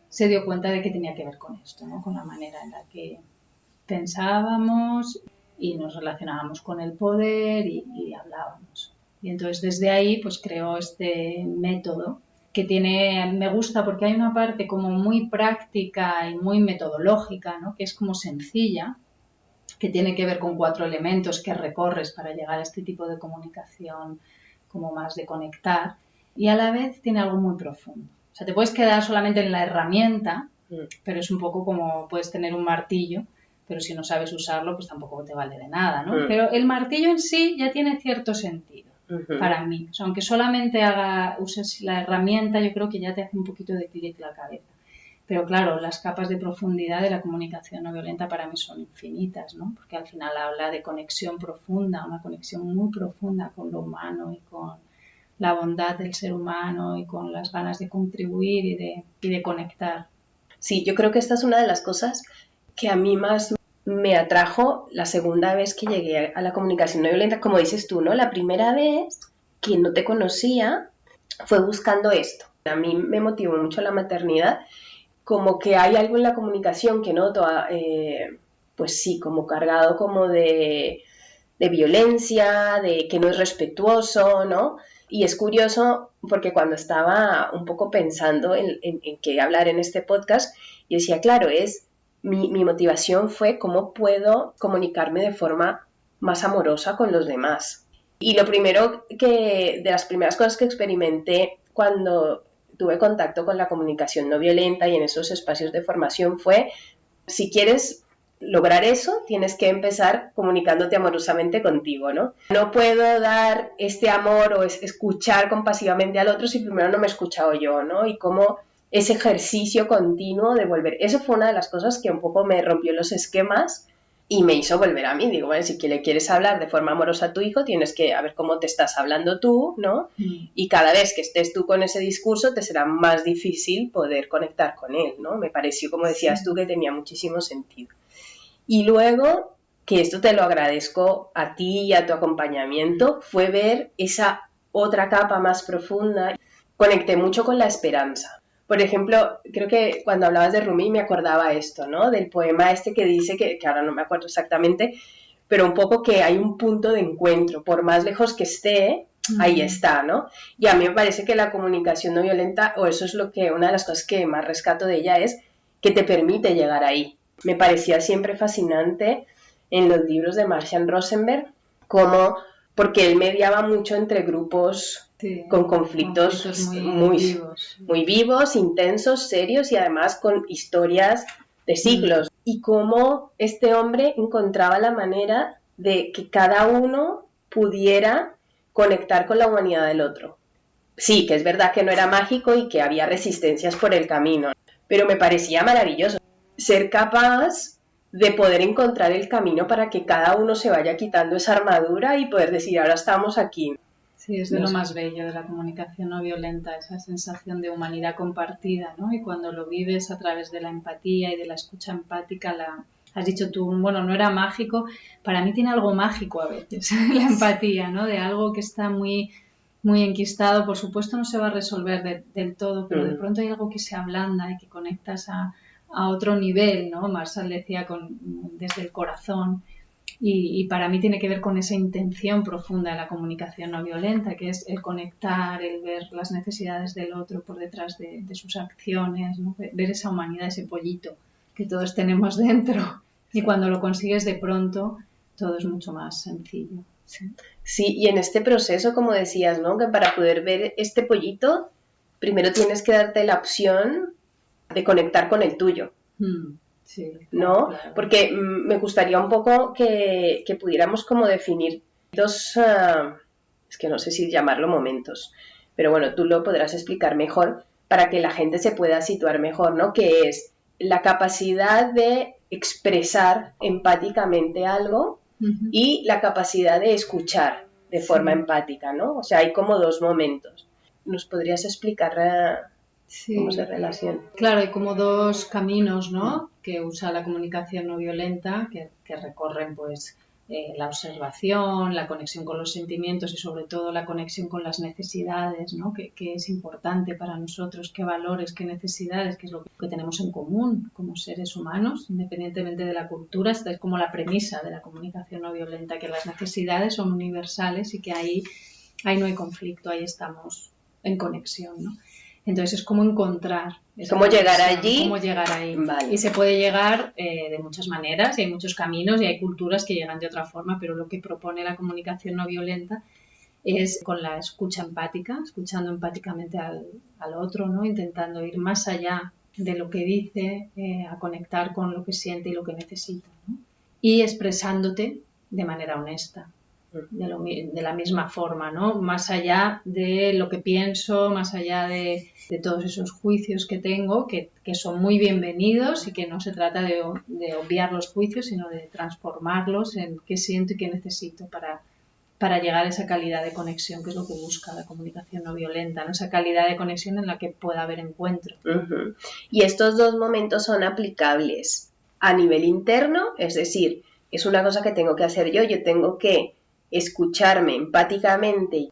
Se dio cuenta de que tenía que ver con esto, ¿no? Con la manera en la que pensábamos y nos relacionábamos con el poder y hablábamos. Y entonces desde ahí pues creó este método que me gusta porque hay una parte como muy práctica y muy metodológica, ¿no? Que es como sencilla, que tiene que ver con 4 elementos que recorres para llegar a este tipo de comunicación como más de conectar, y a la vez tiene algo muy profundo. O sea, te puedes quedar solamente en la herramienta, pero es un poco como puedes tener un martillo, pero si no sabes usarlo, pues tampoco te vale de nada, ¿no? Pero el martillo en sí ya tiene cierto sentido para mí. O sea, aunque solamente uses la herramienta, yo creo que ya te hace un poquito de clic la cabeza. Pero claro, las capas de profundidad de la comunicación no violenta para mí son infinitas, ¿no? Porque al final habla de conexión profunda, una conexión muy profunda con lo humano y con la bondad del ser humano y con las ganas de contribuir y de conectar. Sí, yo creo que esta es una de las cosas que a mí más me atrajo la segunda vez que llegué a la comunicación no violenta. Como dices tú, ¿no? La primera vez que no te conocía fue buscando esto. A mí me motivó mucho la maternidad, como que hay algo en la comunicación que noto, pues sí, como cargado como de violencia, de que no es respetuoso, ¿no? Y es curioso porque cuando estaba un poco pensando en qué hablar en este podcast, yo decía, claro, mi motivación fue cómo puedo comunicarme de forma más amorosa con los demás. Y lo primero de las primeras cosas que experimenté cuando tuve contacto con la comunicación no violenta y en esos espacios de formación fue, si quieres lograr eso, tienes que empezar comunicándote amorosamente contigo, ¿no? No puedo dar este amor o escuchar compasivamente al otro si primero no me he escuchado yo, ¿no? Y cómo ese ejercicio continuo de volver. Eso fue una de las cosas que un poco me rompió los esquemas y me hizo volver a mí. Digo, bueno, si le quieres hablar de forma amorosa a tu hijo, tienes que ver cómo te estás hablando tú, ¿no? Y cada vez que estés tú con ese discurso, te será más difícil poder conectar con él, ¿no? Me pareció, como decías tú, que tenía muchísimo sentido. Y luego, que esto te lo agradezco a ti y a tu acompañamiento, fue ver esa otra capa más profunda. Conecté mucho con la esperanza. Por ejemplo, creo que cuando hablabas de Rumi me acordaba esto, ¿no? Del poema este que dice, que ahora no me acuerdo exactamente, pero un poco que hay un punto de encuentro, por más lejos que esté, ahí está, ¿no? Y a mí me parece que la comunicación no violenta, o eso es una de las cosas que más rescato de ella, es que te permite llegar ahí. Me parecía siempre fascinante en los libros de Marcian Rosenberg, porque él mediaba mucho entre grupos con conflictos muy vivos, intensos, serios y además con historias de siglos. Y cómo este hombre encontraba la manera de que cada uno pudiera conectar con la humanidad del otro. Sí, que es verdad que no era mágico y que había resistencias por el camino, pero me parecía maravilloso ser capaz de poder encontrar el camino para que cada uno se vaya quitando esa armadura y poder decir, ahora estamos aquí. Sí, es de lo más bello de la comunicación no violenta, esa sensación de humanidad compartida, ¿no? Y cuando lo vives a través de la empatía y de la escucha empática, has dicho tú, bueno, no era mágico, para mí tiene algo mágico a veces, la empatía, ¿no? De algo que está muy, muy enquistado, por supuesto no se va a resolver del todo, pero de pronto hay algo que se ablanda y que conectas a otro nivel, ¿no? Marshall decía desde el corazón. Y para mí tiene que ver con esa intención profunda de la comunicación no violenta, que es el conectar, el ver las necesidades del otro por detrás de sus acciones, ¿no? Ver esa humanidad, ese pollito que todos tenemos dentro. Y cuando lo consigues de pronto, todo es mucho más sencillo. Sí, y en este proceso, como decías, ¿no? Que para poder ver este pollito, primero tienes que darte la opción de conectar con el tuyo. Sí, ¿no? Claro. Porque me gustaría un poco que pudiéramos como definir dos, es que no sé si llamarlo momentos, pero bueno, tú lo podrás explicar mejor para que la gente se pueda situar mejor, ¿no? Que es la capacidad de expresar empáticamente algo y la capacidad de escuchar de forma empática, ¿no? O sea, hay como dos momentos. ¿Nos podrías explicar cómo se relaciona? Claro, hay como dos caminos, ¿no? Que usa la comunicación no violenta, que recorren pues la observación, la conexión con los sentimientos y sobre todo la conexión con las necesidades, ¿no? Que es importante para nosotros, qué valores, qué necesidades, qué es lo que tenemos en común como seres humanos, independientemente de la cultura. Esta es como la premisa de la comunicación no violenta, que las necesidades son universales y que ahí no hay conflicto, ahí estamos en conexión, ¿no? Entonces es como encontrar. ¿Cómo llegar allí? Cómo llegar ahí. Vale. Y se puede llegar de muchas maneras y hay muchos caminos y hay culturas que llegan de otra forma, pero lo que propone la comunicación no violenta es con la escucha empática, escuchando empáticamente al otro, ¿no? Intentando ir más allá de lo que dice, a conectar con lo que siente y lo que necesita, ¿no? Y expresándote de manera honesta. De la misma forma, ¿no? Más allá de lo que pienso, más allá de todos esos juicios que tengo, que son muy bienvenidos y que no se trata de obviar los juicios, sino de transformarlos en qué siento y qué necesito para llegar a esa calidad de conexión, que es lo que busca la comunicación no violenta, ¿no? Esa calidad de conexión en la que pueda haber encuentro. Y estos dos momentos son aplicables a nivel interno, es decir, es una cosa que tengo que hacer yo tengo que escucharme empáticamente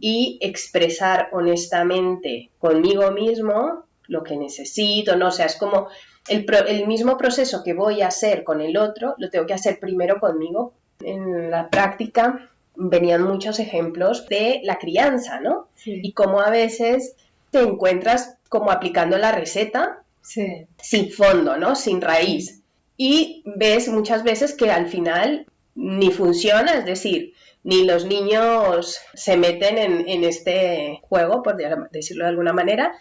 y expresar honestamente conmigo mismo lo que necesito, ¿no? O sea, es como el mismo proceso que voy a hacer con el otro, lo tengo que hacer primero conmigo. En la práctica venían muchos ejemplos de la crianza, ¿no? Sí. Y cómo a veces te encuentras como aplicando la receta sin fondo, ¿no? Sin raíz. Y ves muchas veces que al final ni funciona, es decir, ni los niños se meten en este juego, por decirlo de alguna manera,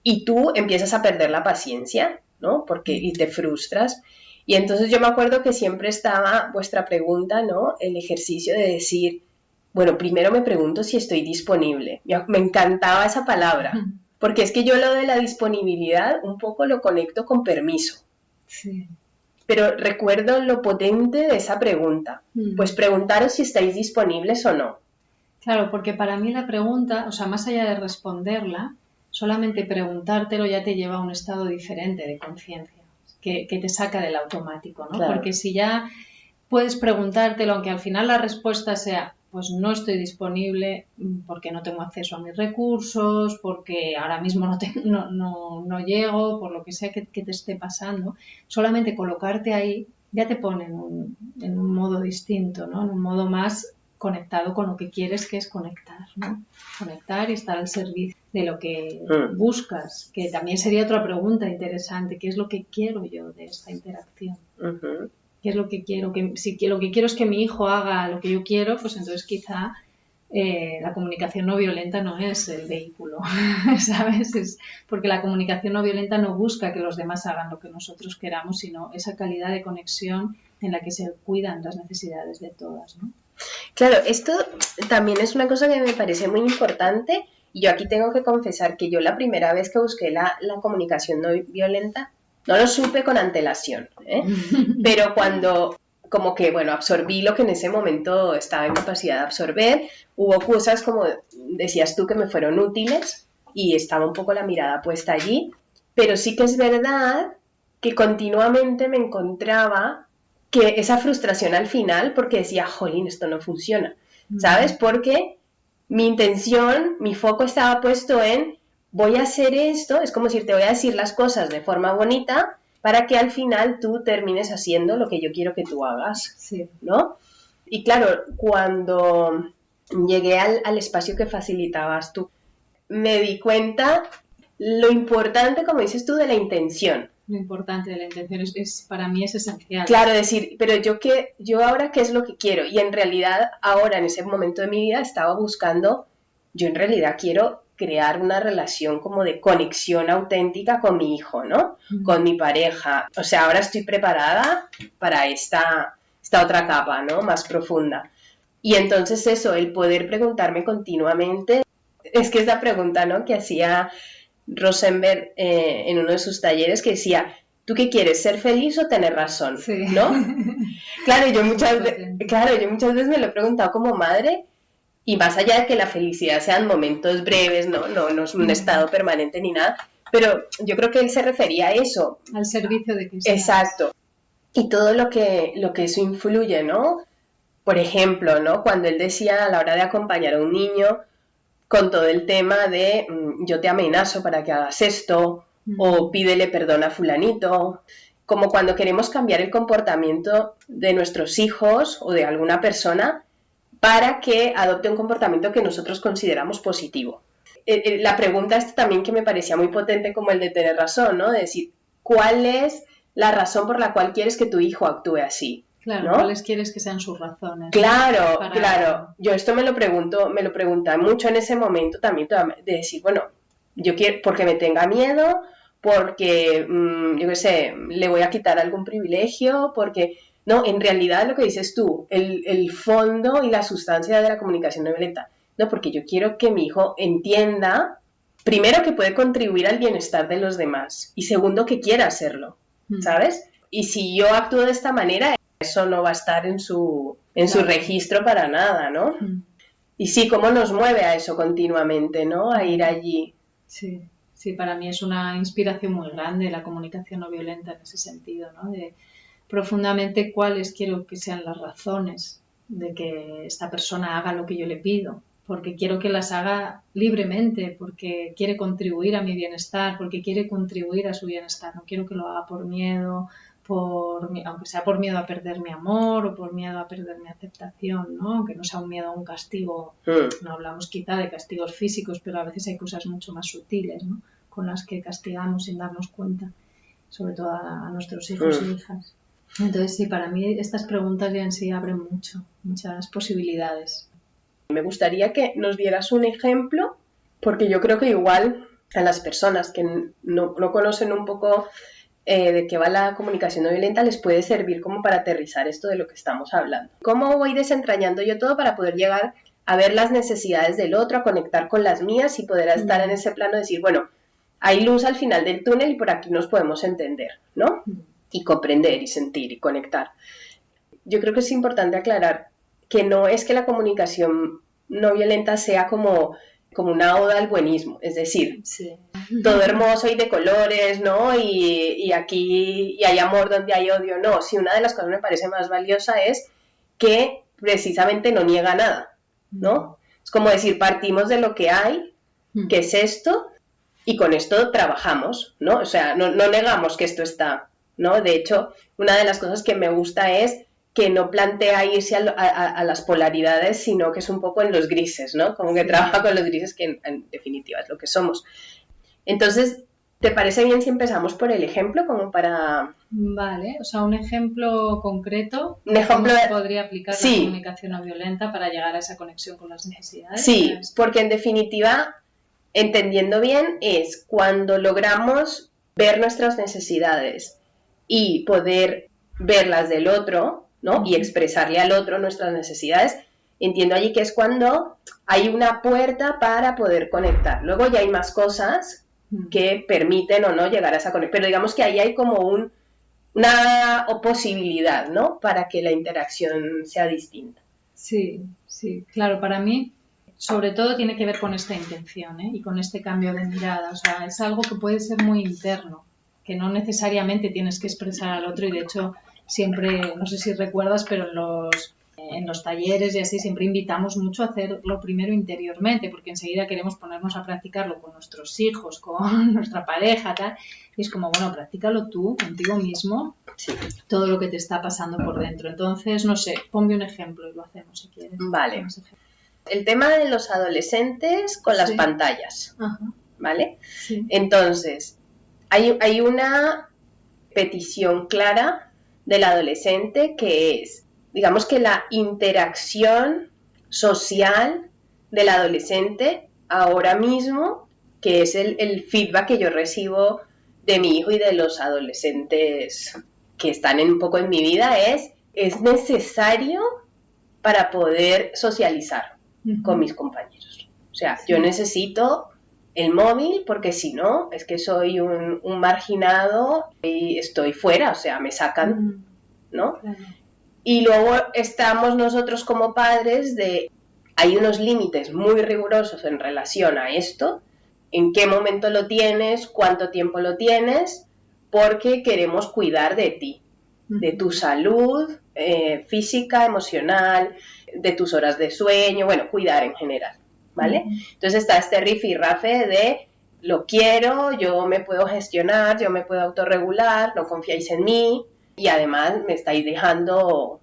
y tú empiezas a perder la paciencia, ¿no? Y te frustras. Y entonces yo me acuerdo que siempre estaba vuestra pregunta, ¿no? El ejercicio de decir, bueno, primero me pregunto si estoy disponible. Me encantaba esa palabra, porque es que yo lo de la disponibilidad un poco lo conecto con permiso. Sí. Pero recuerdo lo potente de esa pregunta. Pues preguntaros si estáis disponibles o no. Claro, porque para mí la pregunta, o sea, más allá de responderla, solamente preguntártelo ya te lleva a un estado diferente de conciencia, que te saca del automático, ¿no? Claro. Porque si ya puedes preguntártelo, aunque al final la respuesta sea, pues no estoy disponible porque no tengo acceso a mis recursos, porque ahora mismo no llego, por lo que sea que te esté pasando, solamente colocarte ahí ya te pone en un modo distinto, ¿no? En un modo más conectado con lo que quieres, que es conectar, ¿no? Conectar y estar al servicio de lo que buscas, que también sería otra pregunta interesante, ¿qué es lo que quiero yo de esta interacción? Uh-huh. ¿Qué es lo que quiero? Si lo que quiero es que mi hijo haga lo que yo quiero, pues entonces quizá la comunicación no violenta no es el vehículo, ¿sabes? Porque la comunicación no violenta no busca que los demás hagan lo que nosotros queramos, sino esa calidad de conexión en la que se cuidan las necesidades de todas, ¿no? Claro, esto también es una cosa que me parece muy importante, y yo aquí tengo que confesar que yo la primera vez que busqué la comunicación no violenta no lo supe con antelación, ¿eh? Pero cuando como que, bueno, absorbí lo que en ese momento estaba en capacidad de absorber, hubo cosas como decías tú que me fueron útiles y estaba un poco la mirada puesta allí, pero sí que es verdad que continuamente me encontraba que esa frustración al final porque decía, jolín, esto no funciona, ¿sabes? Porque mi intención, mi foco estaba puesto en voy a hacer esto, es como decir, te voy a decir las cosas de forma bonita para que al final tú termines haciendo lo que yo quiero que tú hagas, sí, ¿no? Y claro, cuando llegué al espacio que facilitabas tú, me di cuenta lo importante, como dices tú, de la intención. Lo importante de la intención para mí es esencial. Claro, decir, pero yo ahora qué es lo que quiero, y en realidad ahora en ese momento de mi vida estaba buscando, yo en realidad quiero crear una relación como de conexión auténtica con mi hijo, ¿no? Con mi pareja. O sea, ahora estoy preparada para esta otra capa, ¿no? Más profunda. Y entonces eso, el poder preguntarme continuamente, es que esa pregunta, ¿no? Que hacía Rosenberg en uno de sus talleres, que decía, ¿tú qué quieres, ser feliz o tener razón? Sí. ¿No? Claro, yo muchas veces me lo he preguntado como madre, y más allá de que la felicidad sean momentos breves, no es un estado permanente ni nada, pero yo creo que él se refería a eso. Al servicio de que seas. Exacto. Y todo lo que eso influye, ¿no? Por ejemplo, ¿no? Cuando él decía a la hora de acompañar a un niño con todo el tema de yo te amenazo para que hagas esto, o pídele perdón a fulanito, como cuando queremos cambiar el comportamiento de nuestros hijos o de alguna persona para que adopte un comportamiento que nosotros consideramos positivo. La pregunta esta también que me parecía muy potente, como el de tener razón, ¿no? De decir, ¿cuál es la razón por la cual quieres que tu hijo actúe así? Claro, ¿no? ¿Cuáles quieres que sean sus razones? Claro, ¿no? Claro. Yo esto me lo preguntaba mucho en ese momento también, de decir, bueno, yo quiero, porque me tenga miedo, porque, yo qué sé, le voy a quitar algún privilegio, porque, no, en realidad lo que dices tú, el fondo y la sustancia de la comunicación no violenta, no, porque yo quiero que mi hijo entienda, primero, que puede contribuir al bienestar de los demás, y segundo, que quiera hacerlo, ¿sabes? Y si yo actúo de esta manera, eso no va a estar en su registro para nada, ¿no? Y sí, cómo nos mueve a eso continuamente, ¿no? A ir allí. Sí, para mí es una inspiración muy grande la comunicación no violenta en ese sentido, ¿no? De profundamente cuáles quiero que sean las razones de que esta persona haga lo que yo le pido, porque quiero que las haga libremente, porque quiere contribuir a mi bienestar, porque quiere contribuir a su bienestar, no quiero que lo haga por miedo, aunque sea por miedo a perder mi amor o por miedo a perder mi aceptación, ¿no? Aunque no sea un miedo a un castigo, no hablamos quizá de castigos físicos, pero a veces hay cosas mucho más sutiles, ¿no? Con las que castigamos sin darnos cuenta, sobre todo a nuestros hijos e hijas. Entonces sí, para mí estas preguntas ya en sí abren muchas posibilidades. Me gustaría que nos dieras un ejemplo, porque yo creo que igual a las personas que no conocen un poco de qué va la comunicación no violenta les puede servir como para aterrizar esto de lo que estamos hablando. ¿Cómo voy desentrañando yo todo para poder llegar a ver las necesidades del otro, a conectar con las mías y poder estar en ese plano de decir, bueno, hay luz al final del túnel y por aquí nos podemos entender, ¿no? Y comprender y sentir y conectar. Yo creo que es importante aclarar que no es que la comunicación no violenta sea como una oda al buenismo, es decir, todo hermoso y de colores, ¿no? Y aquí y hay amor donde hay odio, no. Si una de las cosas me parece más valiosa es que precisamente no niega nada, ¿no? Es como decir, partimos de lo que hay, que es esto, y con esto trabajamos, ¿no? O sea, no negamos que esto está, ¿no? De hecho, una de las cosas que me gusta es que no plantea irse a las polaridades, sino que es un poco en los grises, ¿no? Como que trabaja con los grises, que en definitiva es lo que somos. Entonces, ¿te parece bien si empezamos por el ejemplo, como para...? Vale, o sea, un ejemplo concreto, un ejemplo ¿cómo se podría aplicar la comunicación no violenta para llegar a esa conexión con las necesidades? Sí, porque en definitiva, entendiendo bien, es cuando logramos ver nuestras necesidades y poder verlas del otro, ¿no? Y expresarle al otro nuestras necesidades, entiendo allí que es cuando hay una puerta para poder conectar. Luego ya hay más cosas que permiten o no llegar a esa conexión, pero digamos que ahí hay como una posibilidad, ¿no? Para que la interacción sea distinta. Sí, claro, para mí sobre todo tiene que ver con esta intención, ¿eh? Y con este cambio de mirada, o sea, es algo que puede ser muy interno, que no necesariamente tienes que expresar al otro y de hecho siempre, no sé si recuerdas, pero en los talleres y así siempre invitamos mucho a hacerlo primero interiormente, porque enseguida queremos ponernos a practicarlo con nuestros hijos, con nuestra pareja, tal, y es como, bueno, practícalo tú, contigo mismo, todo lo que te está pasando por dentro. Entonces, no sé, ponme un ejemplo y lo hacemos si quieres. Vale. El tema de los adolescentes con las pantallas, ¿vale? Sí. Entonces, hay una petición clara del adolescente que es, digamos que la interacción social del adolescente ahora mismo, que es el feedback que yo recibo de mi hijo y de los adolescentes que están un poco en mi vida, es necesario para poder socializar con mis compañeros. O sea, yo necesito el móvil porque si no, es que soy un marginado y estoy fuera, o sea, me sacan, ¿no? Claro. Y luego estamos nosotros como padres hay unos límites muy rigurosos en relación a esto, en qué momento lo tienes, cuánto tiempo lo tienes, porque queremos cuidar de ti, de tu salud física, emocional, de tus horas de sueño, bueno, cuidar en general, ¿vale? Entonces está este rifirrafe de lo quiero, yo me puedo gestionar, yo me puedo autorregular, no confiáis en mí y además me estáis dejando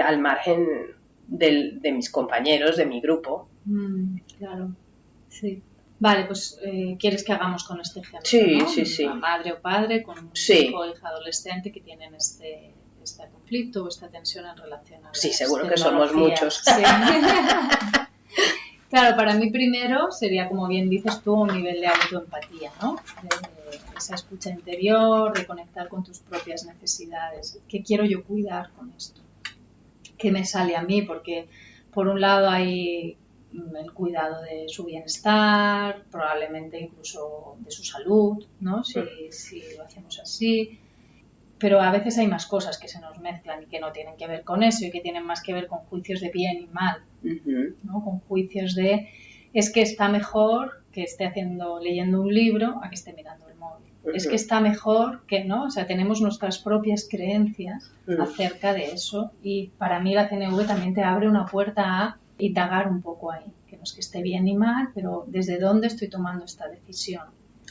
al margen de mis compañeros, de mi grupo. Claro, sí. Vale, pues ¿quieres que hagamos con este ejemplo? Sí, ¿no? sí. Una madre o padre con un hijo o hija adolescente que tienen este conflicto o esta tensión en relación a las seguro que somos muchos. Sí. Claro, para mí primero sería, como bien dices tú, un nivel de autoempatía, ¿no? De esa escucha interior, de conectar con tus propias necesidades. ¿Qué quiero yo cuidar con esto? ¿Qué me sale a mí? Porque por un lado hay el cuidado de su bienestar, probablemente incluso de su salud, ¿no? Si lo hacemos así. Pero a veces hay más cosas que se nos mezclan y que no tienen que ver con eso y que tienen más que ver con juicios de bien y mal, ¿no? Con juicios de es que está mejor que esté leyendo un libro a que esté mirando el móvil. Es que está mejor que, ¿no? O sea, tenemos nuestras propias creencias acerca de eso y para mí la CNV también te abre una puerta a indagar un poco ahí, que no es que esté bien ni mal, pero ¿desde dónde estoy tomando esta decisión?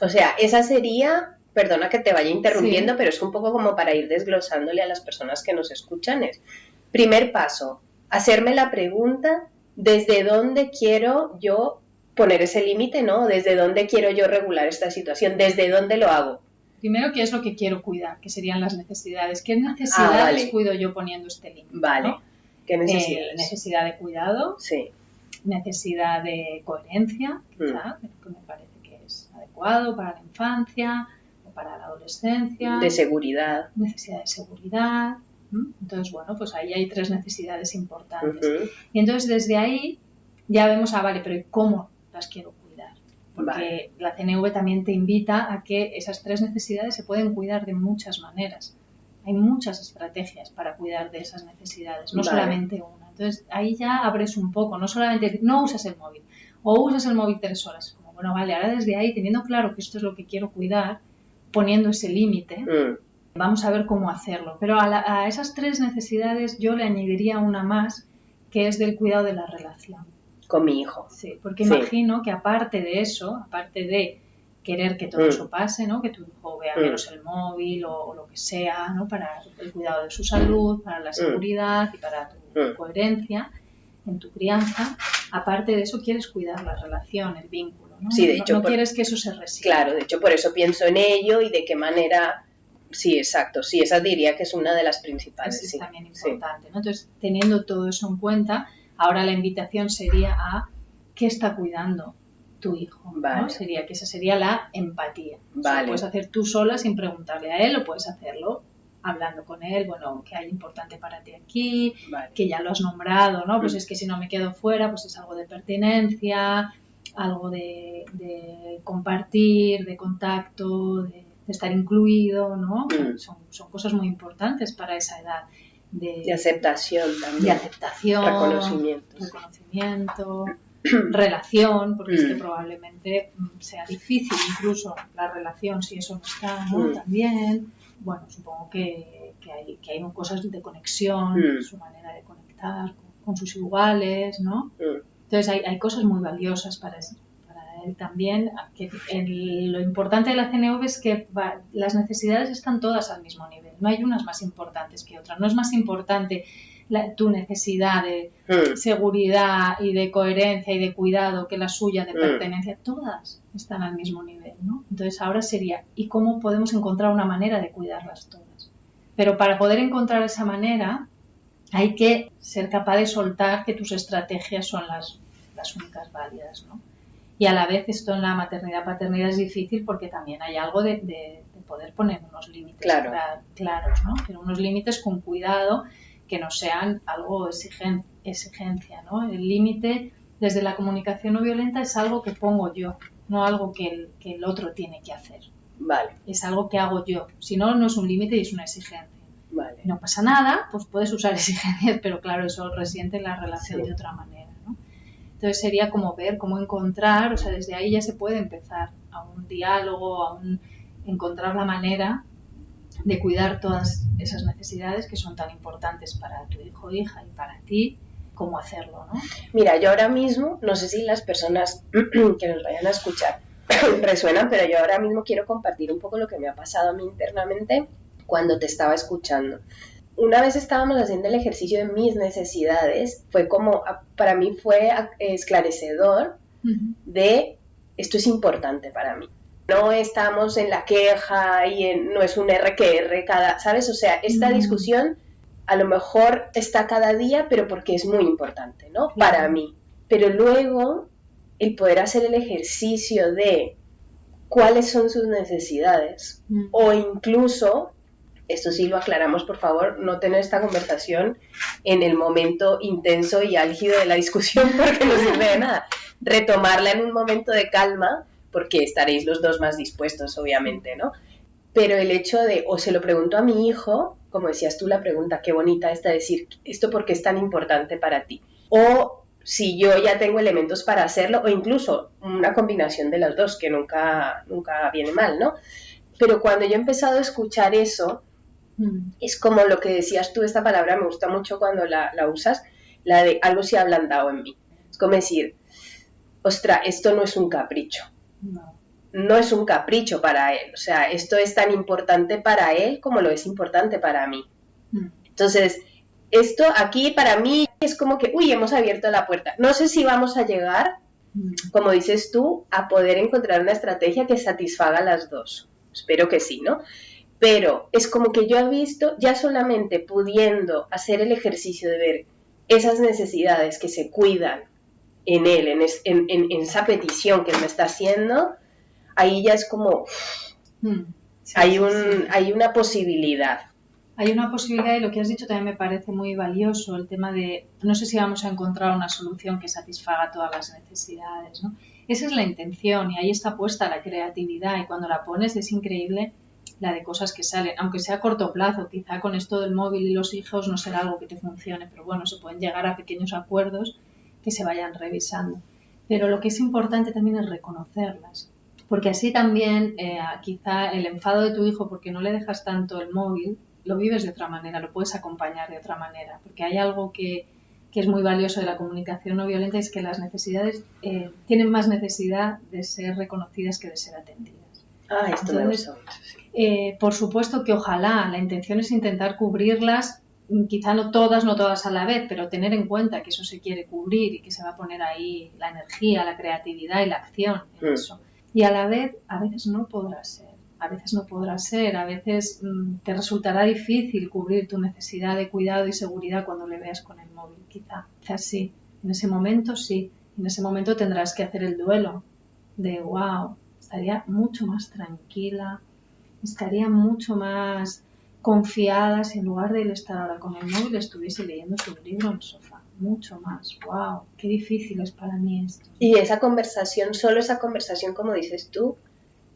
O sea, esa sería... Perdona que te vaya interrumpiendo, pero es un poco como para ir desglosándole a las personas que nos escuchan. Primer paso, hacerme la pregunta, ¿desde dónde quiero yo poner ese límite, ¿no? ¿Desde dónde quiero yo regular esta situación? ¿Desde dónde lo hago? Primero, ¿qué es lo que quiero cuidar? ¿Qué serían las necesidades? ¿Qué necesidades cuido yo poniendo este límite? Vale. ¿No? ¿Qué necesidades? Necesidad de cuidado. Sí. Necesidad de coherencia, quizá, que me parece que es adecuado para la infancia, para la adolescencia. De seguridad. Necesidad de seguridad. Entonces, bueno, pues ahí hay 3 necesidades importantes. Y entonces desde ahí ya vemos, vale, pero ¿cómo las quiero cuidar? Porque la CNV también te invita a que esas 3 necesidades se pueden cuidar de muchas maneras. Hay muchas estrategias para cuidar de esas necesidades, no solamente una. Entonces ahí ya abres un poco, no solamente decir, no usas el móvil o usas el móvil 3 horas. Como, bueno, vale, ahora desde ahí, teniendo claro que esto es lo que quiero cuidar, poniendo ese límite, vamos a ver cómo hacerlo. Pero a esas 3 necesidades yo le añadiría una más, que es del cuidado de la relación. Con mi hijo. Sí, porque imagino que aparte de eso, aparte de querer que todo eso pase, ¿no? Que tu hijo vea menos el móvil o lo que sea, ¿no? Para el cuidado de su salud, para la seguridad y para tu coherencia en tu crianza, aparte de eso quieres cuidar la relación, el vínculo, ¿no? Sí, de hecho, no quieres que eso se resiga. Claro, de hecho por eso pienso en ello y de qué manera. Sí, exacto, sí, esa diría que es una de las principales. Eso es también importante, ¿no? Entonces, teniendo todo eso en cuenta, ahora la invitación sería a ¿qué está cuidando tu hijo? ¿No? Sería que esa sería la empatía. O sea, lo puedes hacer tú sola sin preguntarle a él, o puedes hacerlo hablando con él, bueno, ¿qué hay importante para ti aquí? Que ya lo has nombrado, ¿no? Pues es que si no me quedo fuera, pues es algo de pertinencia, algo de compartir, de contacto, de estar incluido, ¿no? Son cosas muy importantes para esa edad. De aceptación también. De aceptación. Reconocimiento. Relación, porque es que probablemente sea difícil incluso la relación si eso no está, ¿no? También. Bueno, supongo que hay cosas de conexión, su manera de conectar con sus iguales, ¿no? Entonces hay cosas muy valiosas para él también. Que lo importante de la CNV es que las necesidades están todas al mismo nivel, no hay unas más importantes que otras, no es más importante tu necesidad de seguridad y de coherencia y de cuidado que la suya de pertenencia, todas están al mismo nivel, ¿no? Entonces ahora sería, ¿y cómo podemos encontrar una manera de cuidarlas todas? Pero para poder encontrar esa manera hay que ser capaz de soltar que tus estrategias son las únicas válidas, ¿no? Y a la vez esto en la maternidad-paternidad es difícil porque también hay algo de poder poner unos límites claros, ¿no? Pero unos límites con cuidado, que no sean algo exigencia, ¿no? El límite desde la comunicación no violenta es algo que pongo yo, no algo que el otro tiene que hacer. Vale. Es algo que hago yo. Si no, no es un límite y es una exigencia. Vale. No pasa nada, pues puedes usar exigencias, pero claro, eso resiente la relación de otra manera, ¿no? Entonces sería como ver, cómo encontrar, o sea, desde ahí ya se puede empezar a un diálogo, encontrar la manera de cuidar todas esas necesidades que son tan importantes para tu hijo o hija y para ti, cómo hacerlo, ¿no? Mira, yo ahora mismo, no sé si las personas que nos vayan a escuchar resuenan, pero yo ahora mismo quiero compartir un poco lo que me ha pasado a mí internamente cuando te estaba escuchando. Una vez estábamos haciendo el ejercicio de mis necesidades, fue como, para mí fue esclarecedor de esto es importante para mí. No estamos en la queja y no es un R que R cada, ¿sabes? O sea, esta discusión a lo mejor está cada día, pero porque es muy importante, ¿no? Para mí. Pero luego, el poder hacer el ejercicio de cuáles son sus necesidades, o incluso, esto sí lo aclaramos, por favor, no tener esta conversación en el momento intenso y álgido de la discusión porque no sirve de nada. Retomarla en un momento de calma, porque estaréis los dos más dispuestos, obviamente, ¿no? Pero el hecho de, o se lo pregunto a mi hijo, como decías tú, la pregunta, qué bonita esta, decir, ¿esto por qué es tan importante para ti? O si yo ya tengo elementos para hacerlo, o incluso una combinación de las dos, que nunca viene mal, ¿no? Pero cuando yo he empezado a escuchar eso, es como lo que decías tú, esta palabra me gusta mucho cuando la usas, la de algo se ha ablandado en mí. Es como decir, ostras, esto no es un capricho. No es un capricho para él, o sea, esto es tan importante para él como lo es importante para mí. Entonces, esto aquí para mí es como que, hemos abierto la puerta. No sé si vamos a llegar, como dices tú, a poder encontrar una estrategia que satisfaga a las dos. Espero que sí, ¿no? Pero es como que yo he visto, ya solamente pudiendo hacer el ejercicio de ver esas necesidades que se cuidan en él, en esa petición que me está haciendo, ahí ya es como, Sí, hay una posibilidad. Hay una posibilidad y lo que has dicho también me parece muy valioso, el tema de, no sé si vamos a encontrar una solución que satisfaga todas las necesidades, ¿no? Esa es la intención y ahí está puesta la creatividad y cuando la pones es increíble la de cosas que salen, aunque sea a corto plazo, quizá con esto del móvil y los hijos no será algo que te funcione, pero bueno, se pueden llegar a pequeños acuerdos que se vayan revisando. Pero lo que es importante también es reconocerlas, porque así también quizá el enfado de tu hijo porque no le dejas tanto el móvil, lo vives de otra manera, lo puedes acompañar de otra manera, porque hay algo que es muy valioso de la comunicación no violenta, es que las necesidades tienen más necesidad de ser reconocidas que de ser atendidas. Esto me gusta mucho. Por supuesto que ojalá, la intención es intentar cubrirlas, quizá no todas a la vez, pero tener en cuenta que eso se quiere cubrir y que se va a poner ahí la energía, la creatividad y la acción en eso. Y a la vez, a veces no podrá ser. A veces te resultará difícil cubrir tu necesidad de cuidado y seguridad cuando le veas con el móvil, quizás sí, en ese momento tendrás que hacer el duelo de wow, estaría mucho más tranquila, estaría mucho más confiada si en lugar de él estar ahora con el móvil estuviese leyendo su libro en el sofá, mucho más, wow, qué difícil es para mí esto. Y esa conversación, solo esa conversación como dices tú,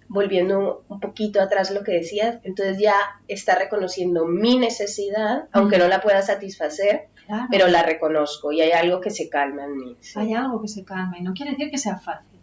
volviendo un poquito atrás lo que decías, entonces ya está reconociendo mi necesidad, aunque no la pueda satisfacer, claro, pero la reconozco y hay algo que se calma en mí. Sí. Hay algo que se calma y no quiere decir que sea fácil,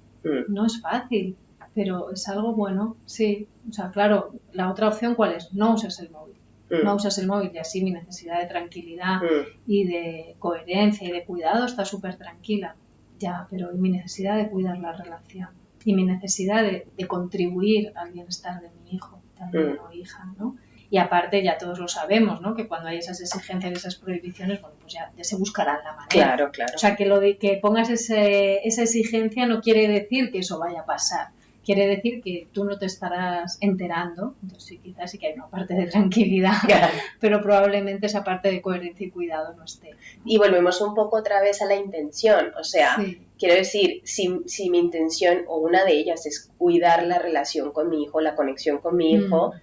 no es fácil, pero es algo bueno, sí. O sea, claro, la otra opción ¿cuál es? No usas el móvil. No usas el móvil y así mi necesidad de tranquilidad y de coherencia y de cuidado está súper tranquila. Ya, pero mi necesidad de cuidar la relación y mi necesidad de contribuir al bienestar de mi hijo también o hija, ¿no? Y aparte ya todos lo sabemos, ¿no? Que cuando hay esas exigencias y esas prohibiciones, bueno, pues ya se buscarán la manera. Claro, claro. O sea, que lo de que pongas esa exigencia no quiere decir que eso vaya a pasar. Quiere decir que tú no te estarás enterando, entonces sí, quizás sí que hay una parte de tranquilidad, pero probablemente esa parte de coherencia y cuidado no esté. Y volvemos un poco otra vez a la intención, o sea, quiero decir, si mi intención o una de ellas es cuidar la relación con mi hijo, la conexión con mi hijo,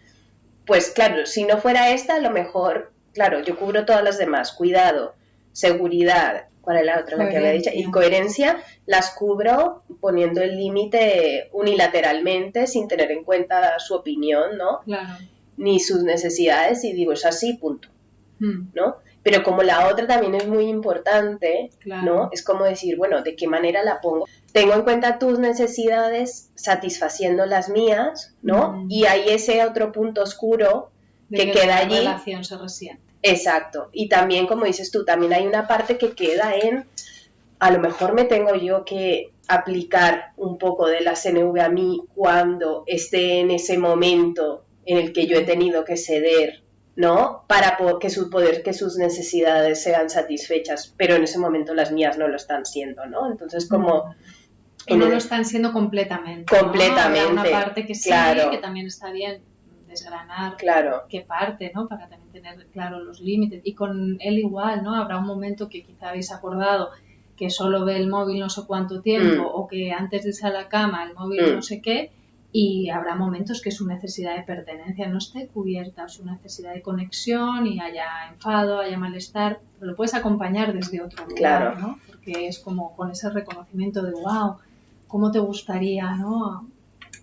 pues claro, si no fuera esta, a lo mejor, claro, yo cubro todas las demás, cuidado, seguridad, ¿cuál es la otra la que había dicho? Y coherencia, las cubro poniendo el límite unilateralmente sin tener en cuenta su opinión, ¿no? Claro. Ni sus necesidades y digo, es así, punto, ¿no? Pero como la otra también es muy importante, ¿no? Es como decir, bueno, ¿de qué manera la pongo? Tengo en cuenta tus necesidades satisfaciendo las mías, ¿no? Y hay ese otro punto oscuro que queda allí. La relación se resiente. Exacto, y también como dices tú, también hay una parte que queda en, a lo mejor me tengo yo que aplicar un poco de la CNV a mí cuando esté en ese momento en el que yo he tenido que ceder, ¿no? Para que sus necesidades sean satisfechas, pero en ese momento las mías no lo están siendo, ¿no? Entonces como... no lo están siendo completamente. Completamente. ¿no? Habrá una parte que sí, claro, que también está bien desgranar qué parte, ¿no? Para también tener claro los límites. Y con él igual, ¿no? Habrá un momento que quizá habéis acordado que solo ve el móvil no sé cuánto tiempo o que antes de irse a la cama el móvil no sé qué, y habrá momentos que su necesidad de pertenencia no esté cubierta, su necesidad de conexión y haya enfado, haya malestar, pero lo puedes acompañar desde otro lugar, claro, ¿no? Porque es como con ese reconocimiento de wow, ¿cómo te gustaría, ¿no?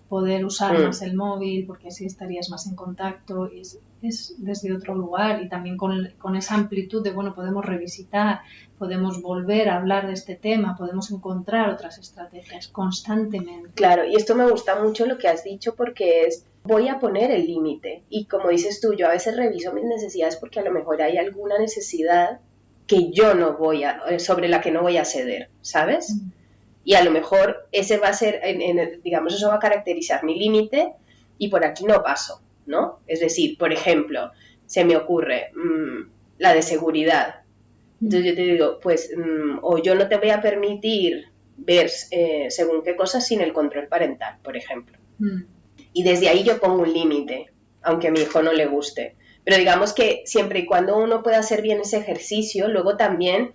Poder usar más el móvil porque así estarías más en contacto y es desde otro lugar y también con esa amplitud de bueno, podemos revisitar, podemos volver a hablar de este tema, podemos encontrar otras estrategias constantemente. Claro, y esto me gusta mucho lo que has dicho porque voy a poner el límite y como dices tú, yo a veces reviso mis necesidades porque a lo mejor hay alguna necesidad que yo no sobre la que no voy a ceder, ¿sabes? Y a lo mejor ese va a ser, digamos, eso va a caracterizar mi límite y por aquí no paso, ¿no? Es decir, por ejemplo, se me ocurre la de seguridad. Entonces yo te digo, pues, o yo no te voy a permitir ver según qué cosas sin el control parental, por ejemplo. Y desde ahí yo pongo un límite, aunque a mi hijo no le guste. Pero digamos que siempre y cuando uno pueda hacer bien ese ejercicio, luego también...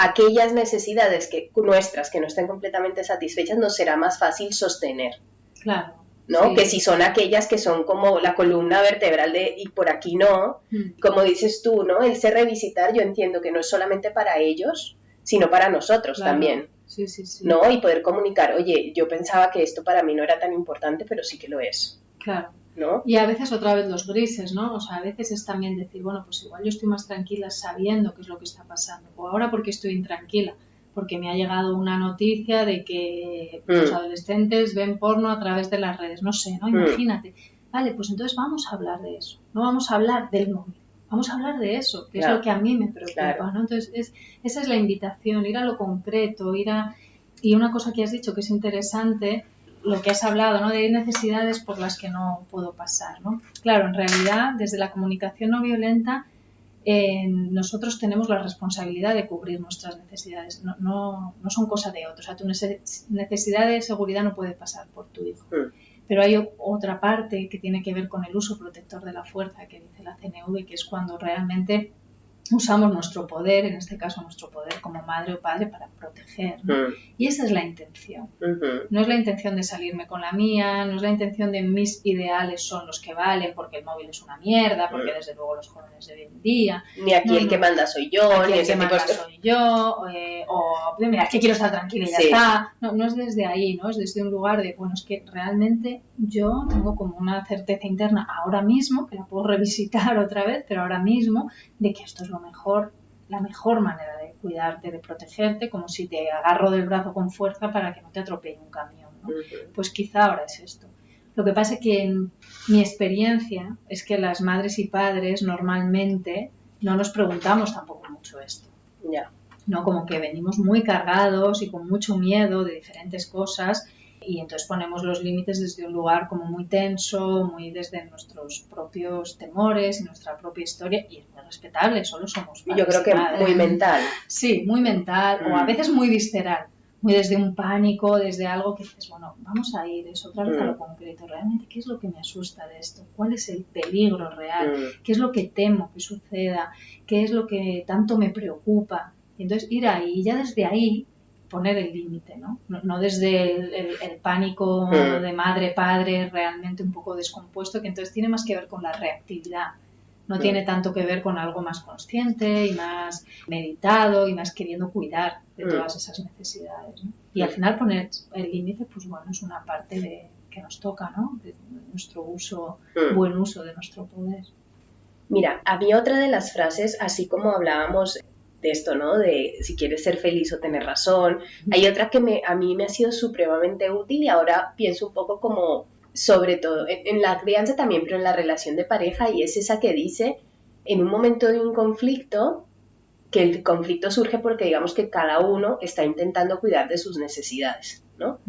aquellas necesidades nuestras que no estén completamente satisfechas nos será más fácil sostener. Claro. ¿no? Sí. Que si son aquellas que son como la columna vertebral de y por aquí no, como dices tú, ¿no? Ese revisitar yo entiendo que no es solamente para ellos, sino para nosotros Claro. también, Sí. ¿no? Y poder comunicar, oye, yo pensaba que esto para mí no era tan importante, pero sí que lo es. Claro. ¿No? Y a veces otra vez los grises, ¿no? O sea, a veces es también decir, bueno, pues igual yo estoy más tranquila sabiendo qué es lo que está pasando. O ahora porque estoy intranquila, porque me ha llegado una noticia de que los adolescentes ven porno a través de las redes. No sé, ¿no? Imagínate. Vale, pues entonces vamos a hablar de eso. No vamos a hablar del móvil. Vamos a hablar de eso, que es lo que a mí me preocupa, ¿no? Entonces, esa es la invitación, ir a lo concreto, Y una cosa que has dicho que es interesante, lo que has hablado, ¿no? De necesidades por las que no puedo pasar, ¿no? Claro, en realidad, desde la comunicación no violenta, nosotros tenemos la responsabilidad de cubrir nuestras necesidades, no son cosa de otros. O sea, tu necesidad de seguridad no puede pasar por tu hijo. Pero hay otra parte que tiene que ver con el uso protector de la fuerza que dice la CNV, que es cuando realmente usamos nuestro poder, en este caso nuestro poder como madre o padre, para proteger, ¿no? Y esa es la intención. No es la intención de salirme con la mía, no es la intención de mis ideales son los que valen porque el móvil es una mierda, porque desde luego los jóvenes de hoy en día... Ni aquí el que manda soy yo, aquí el que manda soy yo, o mira, es que quiero estar tranquila y ya está. No es desde ahí, ¿no? Es desde un lugar de, bueno, es que realmente yo tengo como una certeza interna ahora mismo, que la puedo revisitar otra vez, pero ahora mismo, de que esto es lo mejor, la mejor manera de cuidarte, de protegerte, como si te agarro del brazo con fuerza para que no te atropelle un camión, ¿no? Pues quizá ahora es esto. Lo que pasa es que en mi experiencia es que las madres y padres normalmente no nos preguntamos tampoco mucho esto. ¿No? Como que venimos muy cargados y con mucho miedo de diferentes cosas y entonces ponemos los límites desde un lugar como muy tenso, muy desde nuestros propios temores y nuestra propia historia, y es muy respetable, solo somos padres. Yo creo que muy mental. Sí, muy mental, o a veces muy visceral, muy desde un pánico, desde algo que dices, bueno, vamos a ir eso otra vez a lo concreto, realmente, ¿qué es lo que me asusta de esto? ¿Cuál es el peligro real? ¿Qué es lo que temo que suceda? ¿Qué es lo que tanto me preocupa? Y entonces ir ahí, y ya desde ahí poner el límite, ¿no? No desde el pánico de madre, padre, realmente un poco descompuesto, que entonces tiene más que ver con la reactividad. No tiene tanto que ver con algo más consciente y más meditado y más queriendo cuidar de todas esas necesidades, ¿no? Y al final poner el límite, pues bueno, es una parte que nos toca, ¿no? De nuestro uso, buen uso de nuestro poder. Mira, había otra de las frases, así como hablábamos de esto, ¿no? De si quieres ser feliz o tener razón. Hay otra que a mí me ha sido supremamente útil y ahora pienso un poco como, sobre todo, en la crianza también, pero en la relación de pareja, y es esa que dice, en un momento de un conflicto, que el conflicto surge porque digamos que cada uno está intentando cuidar de sus necesidades, ¿no?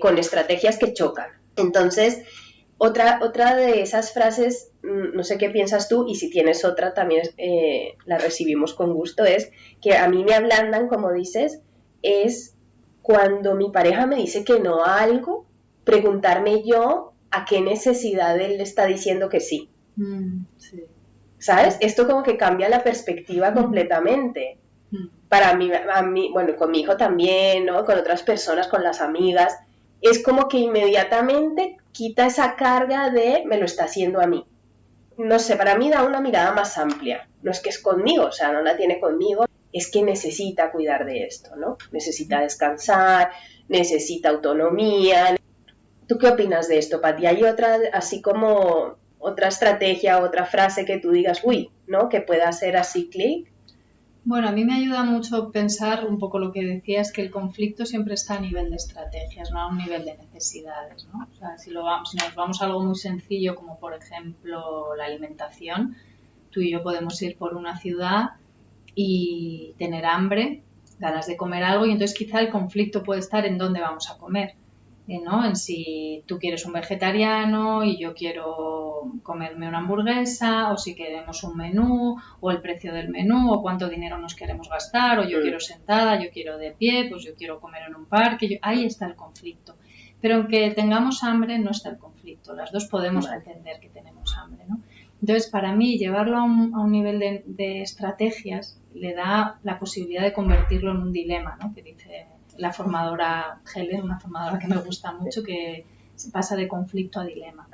Con estrategias que chocan. Entonces, otra de esas frases, no sé qué piensas tú, y si tienes otra también la recibimos con gusto, es que a mí me ablandan, como dices, es cuando mi pareja me dice que no a algo, preguntarme yo a qué necesidad él le está diciendo que sí. Sí. ¿Sabes? Esto como que cambia la perspectiva completamente. Para mí, bueno, con mi hijo también, ¿no? Con otras personas, con las amigas, es como que inmediatamente quita esa carga de me lo está haciendo a mí. No sé, para mí da una mirada más amplia. No es que es conmigo, o sea, no la tiene conmigo, es que necesita cuidar de esto, ¿no? Necesita descansar, necesita autonomía. ¿Tú qué opinas de esto, Pati? ¿Hay otra, así como otra estrategia, otra frase que tú digas, uy, ¿no? Que pueda hacer así clic? Bueno, a mí me ayuda mucho pensar un poco lo que decías, que el conflicto siempre está a nivel de estrategias, no a un nivel de necesidades, ¿no? O sea, si nos vamos a algo muy sencillo, como por ejemplo la alimentación, tú y yo podemos ir por una ciudad y tener hambre, ganas de comer algo, y entonces quizá el conflicto puede estar en dónde vamos a comer, ¿no? En si tú quieres un vegetariano y yo quiero comerme una hamburguesa, o si queremos un menú, o el precio del menú, o cuánto dinero nos queremos gastar, o yo quiero sentada, yo quiero de pie, pues yo quiero comer en un parque, ahí está el conflicto. Pero aunque tengamos hambre, no está el conflicto. Las dos podemos entender que tenemos hambre, ¿no? Entonces, para mí, llevarlo a un nivel de estrategias le da la posibilidad de convertirlo en un dilema, ¿no? Que dice la formadora Helen, una formadora que me gusta mucho, que se pasa de conflicto a dilema.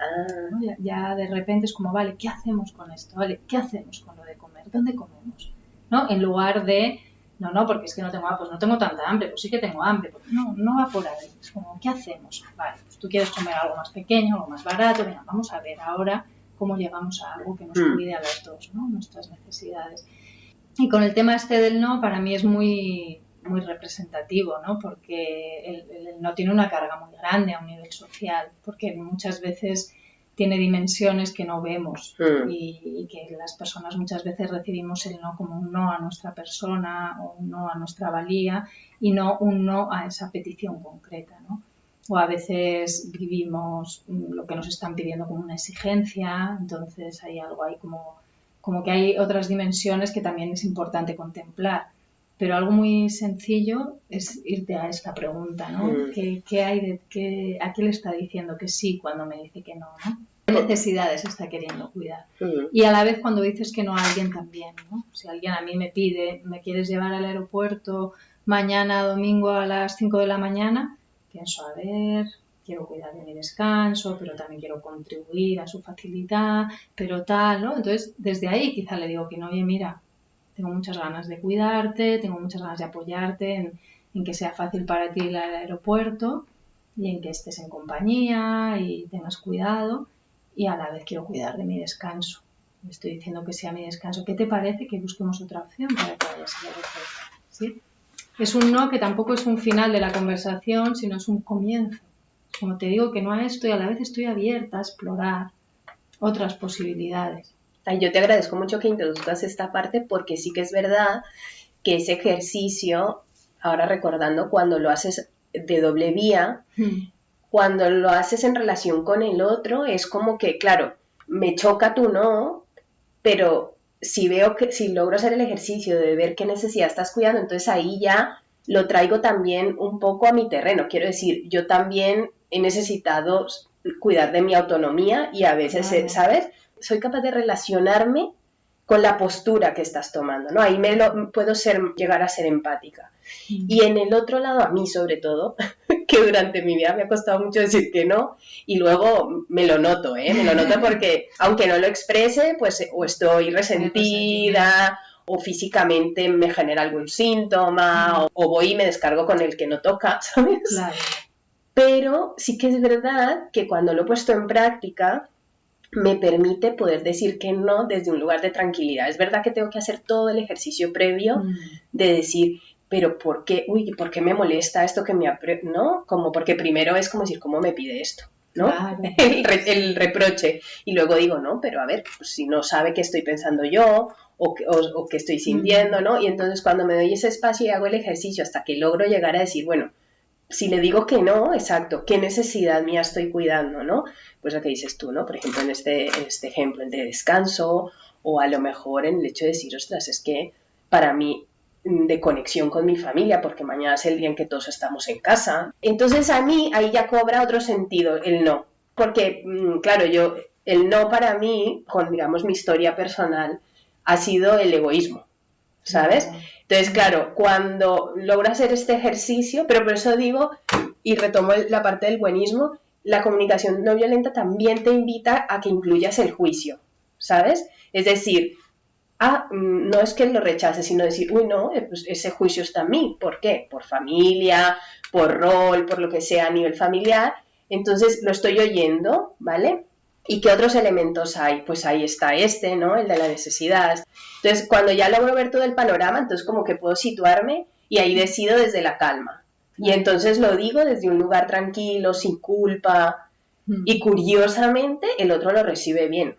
¿No? Ya de repente es como, vale, ¿qué hacemos con esto? Vale, ¿qué hacemos con lo de comer? ¿Dónde comemos? ¿No? En lugar de, no, porque es que no tengo tanta hambre, pues sí que tengo hambre. No va por ahí. Es como, ¿qué hacemos? Vale, pues tú quieres comer algo más pequeño, algo más barato. Venga, vamos a ver ahora cómo llegamos a algo que nos cuide a las dos, ¿no? Nuestras necesidades. Y con el tema este del no, para mí es muy representativo, ¿no? Porque el no tiene una carga muy grande a un nivel social, porque muchas veces tiene dimensiones que no vemos y que las personas muchas veces recibimos el no como un no a nuestra persona o un no a nuestra valía y no un no a esa petición concreta, ¿no? O a veces vivimos lo que nos están pidiendo como una exigencia, entonces hay algo ahí como que hay otras dimensiones que también es importante contemplar. Pero algo muy sencillo es irte a esta pregunta, ¿no? ¿A qué le está diciendo que sí cuando me dice que no, ¿no? ¿Qué necesidades está queriendo cuidar? Y a la vez cuando dices que no a alguien también, ¿no? Si alguien a mí me pide, ¿me quieres llevar al aeropuerto mañana domingo a las 5 de la mañana? Pienso, a ver, quiero cuidar de mi descanso, pero también quiero contribuir a su facilidad, pero tal, ¿no? Entonces, desde ahí quizá le digo que no, oye, mira, tengo muchas ganas de cuidarte, tengo muchas ganas de apoyarte en que sea fácil para ti ir al aeropuerto y en que estés en compañía y tengas cuidado y a la vez quiero cuidar de mi descanso. Me estoy diciendo que sea mi descanso. ¿Qué te parece que busquemos otra opción para que vayas al aeropuerto? ¿Sí? Es un no que tampoco es un final de la conversación, sino es un comienzo. Como te digo que no a esto y a la vez estoy abierta a explorar otras posibilidades. Ay, yo te agradezco mucho que introduzcas esta parte porque sí que es verdad que ese ejercicio, ahora recordando cuando lo haces de doble vía, cuando lo haces en relación con el otro, es como que, claro, me choca tu no, pero si logro hacer el ejercicio de ver qué necesidad estás cuidando, entonces ahí ya lo traigo también un poco a mi terreno. Quiero decir, yo también he necesitado cuidar de mi autonomía y a veces, ¿sabes? Soy capaz de relacionarme con la postura que estás tomando, ¿no? Ahí puedo llegar a ser empática. Y en el otro lado, a mí sobre todo, que durante mi vida me ha costado mucho decir que no, y luego me lo noto, me lo noto porque aunque no lo exprese, pues o estoy resentida, o físicamente me genera algún síntoma, o voy y me descargo con el que no toca, ¿sabes? Claro. Pero sí que es verdad que cuando lo he puesto en práctica, me permite poder decir que no desde un lugar de tranquilidad. Es verdad que tengo que hacer todo el ejercicio previo de decir, pero ¿por qué? ¿Por qué me molesta esto que ¿no? Como porque primero es como decir, ¿cómo me pide esto? ¿no? Claro. El reproche. Y luego digo, no, pero a ver, pues si no sabe qué estoy pensando yo o qué estoy sintiendo, ¿no? Y entonces cuando me doy ese espacio y hago el ejercicio hasta que logro llegar a decir, bueno, si le digo que no, exacto, ¿qué necesidad mía estoy cuidando, no? Pues lo que dices tú, ¿no? Por ejemplo, en este ejemplo, el de descanso, o a lo mejor en el hecho de decir, ostras, es que para mí de conexión con mi familia, porque mañana es el día en que todos estamos en casa. Entonces a mí ahí ya cobra otro sentido el no, porque claro, el no para mí, con digamos mi historia personal, ha sido el egoísmo, ¿sabes? Entonces, claro, cuando logro hacer este ejercicio, pero por eso digo, y retomo la parte del buenismo, la comunicación no violenta también te invita a que incluyas el juicio, ¿sabes? Es decir, no es que lo rechaces, sino decir, uy, no, pues ese juicio está en mí. ¿Por qué? Por familia, por rol, por lo que sea a nivel familiar. Entonces, lo estoy oyendo, ¿vale? ¿Y qué otros elementos hay? Pues ahí está ¿no? El de la necesidad. Entonces, cuando ya logro ver todo el panorama, entonces como que puedo situarme y ahí decido desde la calma. Y entonces lo digo desde un lugar tranquilo, sin culpa. Y curiosamente, el otro lo recibe bien.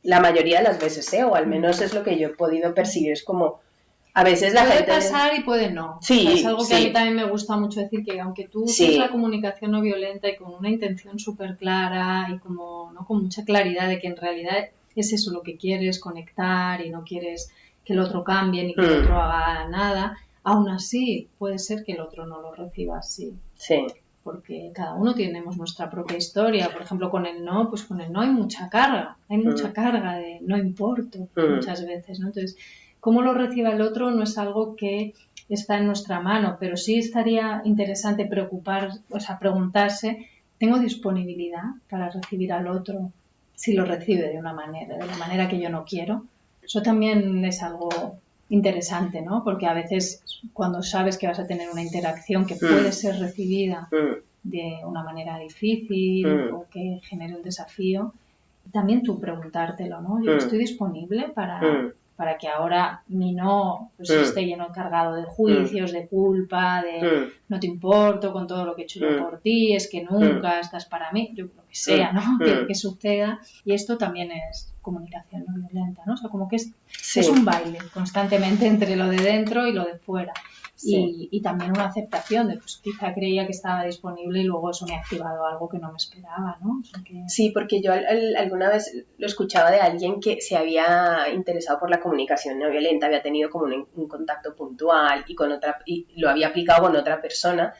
La mayoría de las veces, o al menos es lo que yo he podido percibir. Es como, a veces la gente... Puede pasar y puede no. Sí, o sea, es algo que a mí también me gusta mucho decir, que aunque tú uses la comunicación no violenta y con una intención súper clara y como, ¿no? Con mucha claridad de que en realidad es eso lo que quieres, conectar, y no quieres que el otro cambie ni que el otro haga nada, aún así puede ser que el otro no lo reciba así. Sí. Porque cada uno tenemos nuestra propia historia. Por ejemplo, con el no, pues con el no hay mucha carga de no importo muchas veces, ¿no? Entonces, cómo lo reciba el otro no es algo que está en nuestra mano, pero sí estaría interesante preguntarse tengo disponibilidad para recibir al otro si lo recibe de la manera que yo no quiero. Eso también es algo interesante, ¿no? Porque a veces cuando sabes que vas a tener una interacción que puede ser recibida de una manera difícil o que genere un desafío, también tú preguntártelo, ¿no? Yo estoy disponible para que ahora mi no pues esté lleno cargado de juicios, de culpa, de no te importo con todo lo que he hecho yo por ti, es que nunca estás para mí, yo lo que sea, ¿no? Que suceda. Y esto también es comunicación no violenta, ¿no? O sea, como que es un baile constantemente entre lo de dentro y lo de fuera. Sí. Y también una aceptación de, pues quizá creía que estaba disponible y luego eso me ha activado algo que no me esperaba, ¿no? O sea que... Sí, porque yo alguna vez lo escuchaba de alguien que se había interesado por la comunicación no violenta, había tenido como un contacto puntual y lo había aplicado con otra persona,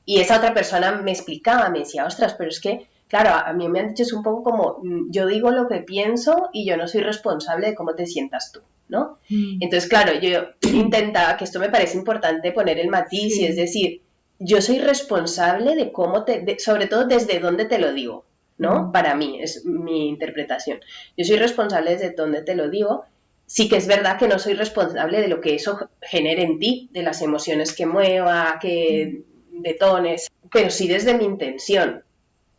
y esa otra persona me explicaba, me decía, ostras, pero es que, claro, a mí me han dicho es un poco como, yo digo lo que pienso y yo no soy responsable de cómo te sientas tú, ¿no? Entonces, claro, yo intentaba, que esto me parece importante poner el matiz, y es decir, yo soy responsable de cómo sobre todo desde dónde te lo digo, ¿no? Para mí, es mi interpretación. Yo soy responsable desde dónde te lo digo. Sí que es verdad que no soy responsable de lo que eso genere en ti, de las emociones que mueva, que detones, pero sí desde mi intención,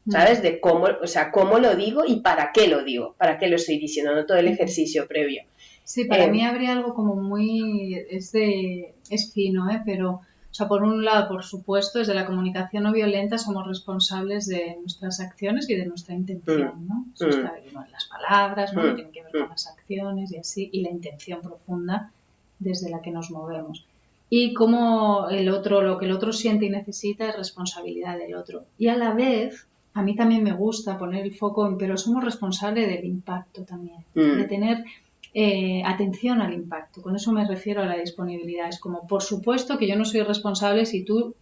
¿sabes? De cómo lo digo y para qué lo digo, para qué lo estoy diciendo, no todo el ejercicio previo. Sí, para mí habría algo como muy... es fino, pero... O sea, por un lado, por supuesto, desde la comunicación no violenta somos responsables de nuestras acciones y de nuestra intención, ¿no? Eso está en las palabras, ¿no? Que tienen que ver con las acciones y así, y la intención profunda desde la que nos movemos. Y cómo lo que el otro siente y necesita es responsabilidad del otro. Y a la vez, a mí también me gusta poner el foco en, pero somos responsables del impacto también, de tener... atención al impacto. Con eso me refiero a la disponibilidad. Es como, por supuesto que yo no soy responsable si tú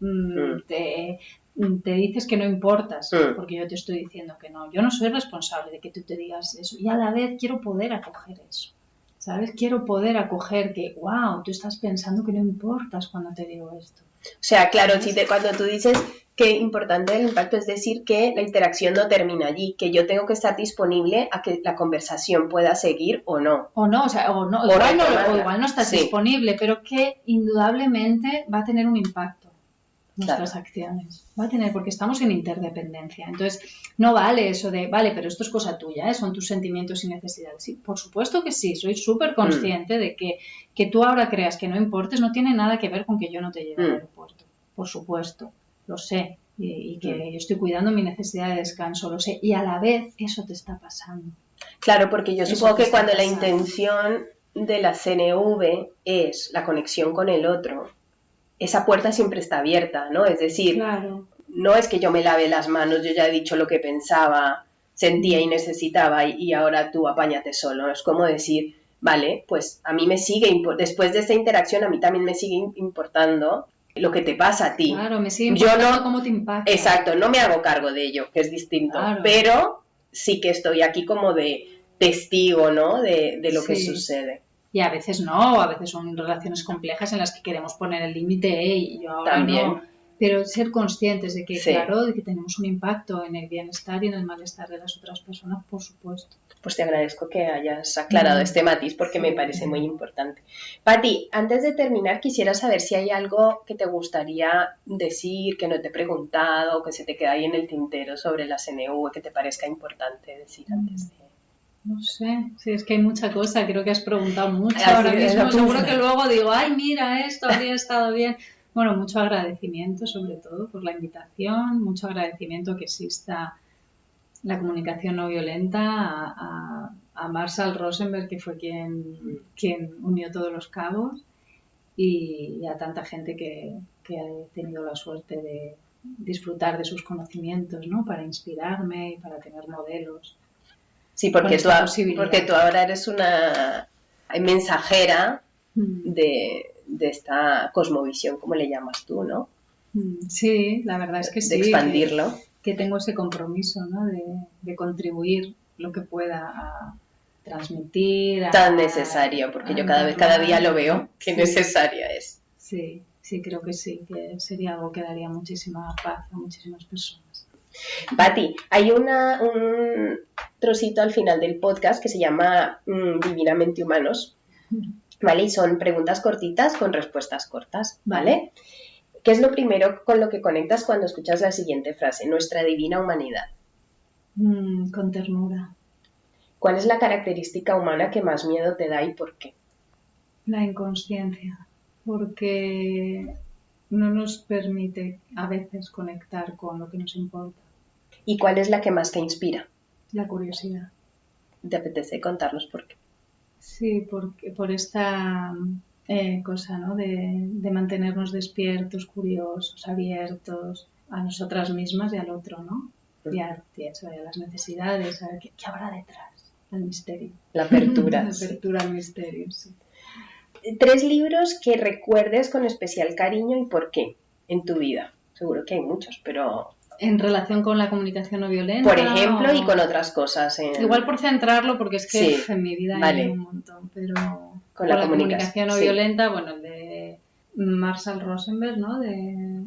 te dices que no importas, porque yo te estoy diciendo que no. Yo no soy responsable de que tú te digas eso. Y a la vez quiero poder acoger eso. ¿Sabes? Quiero poder acoger que, wow, tú estás pensando que no importas cuando te digo esto. O sea, claro, cuando tú dices que importante el impacto, es decir, que la interacción no termina allí, que yo tengo que estar disponible a que la conversación pueda seguir o no. O no, igual no estás disponible, pero que indudablemente va a tener un impacto nuestras acciones. Va a tener, porque estamos en interdependencia. Entonces, no vale eso de, vale, pero esto es cosa tuya, son tus sentimientos y necesidades. Sí, por supuesto que sí, soy súper consciente de que tú ahora creas que no importes, no tiene nada que ver con que yo no te lleve al aeropuerto. Por supuesto, lo sé. Y que yo estoy cuidando mi necesidad de descanso, lo sé. Y a la vez, eso te está pasando. Claro, porque yo supongo que cuando la intención de la CNV es la conexión con el otro, esa puerta siempre está abierta, ¿no? Es decir, no es que yo me lave las manos, yo ya he dicho lo que pensaba, sentía y necesitaba y ahora tú apáñate solo. Es como decir, vale, pues a mí me sigue, después de esta interacción a mí también me sigue importando lo que te pasa a ti. Claro, me sigue importando cómo te impacta. Exacto, no me hago cargo de ello, que es distinto, pero sí que estoy aquí como de testigo, ¿no? De lo que sucede. Y a veces no, a veces son relaciones complejas en las que queremos poner el límite, y yo ahora también. No. Pero ser conscientes de que, claro, de que tenemos un impacto en el bienestar y en el malestar de las otras personas, por supuesto. Pues te agradezco que hayas aclarado este matiz porque me parece muy importante. Pati, antes de terminar, quisiera saber si hay algo que te gustaría decir, que no te he preguntado, que se te queda ahí en el tintero sobre la CNV, que te parezca importante decir antes de... No sé, sí, es que hay mucha cosa, creo que has preguntado mucho ahora mismo, seguro que luego digo, ay, mira, esto habría estado bien. Bueno, mucho agradecimiento sobre todo por la invitación, mucho agradecimiento que exista la comunicación no violenta, a Marshall Rosenberg, que fue quien unió todos los cabos, y a tanta gente que ha tenido la suerte de disfrutar de sus conocimientos, ¿no? Para inspirarme y para tener modelos. Sí, porque tú ahora eres una mensajera de esta cosmovisión, como le llamas tú, ¿no? Sí, la verdad es que sí. De expandirlo. Que tengo ese compromiso, ¿no? De contribuir lo que pueda a transmitir. Tan necesario, porque yo cada día lo veo, que necesaria es. Sí, creo que sí, que sería algo que daría muchísima paz a muchísimas personas. Pati, hay un trocito al final del podcast que se llama Divinamente Humanos, ¿vale? Y son preguntas cortitas con respuestas cortas, ¿vale? ¿Qué es lo primero con lo que conectas cuando escuchas la siguiente frase? Nuestra divina humanidad. Con ternura. ¿Cuál es la característica humana que más miedo te da y por qué? La inconsciencia, porque no nos permite a veces conectar con lo que nos importa. ¿Y cuál es la que más te inspira? La curiosidad. ¿Te apetece contarnos por qué? Sí, por esta cosa, ¿no? De mantenernos despiertos, curiosos, abiertos a nosotras mismas y al otro, ¿no? Y a las necesidades, a ver qué habrá detrás, al misterio. La apertura. La apertura al misterio, sí. 3 libros que recuerdes con especial cariño y por qué en tu vida. Seguro que hay muchos, pero... En relación con la comunicación no violenta. Por ejemplo, y con otras cosas. Igual por centrarlo, porque es que en mi vida hay un montón, pero con la comunicación no violenta, bueno, el de Marshall Rosenberg, ¿no? De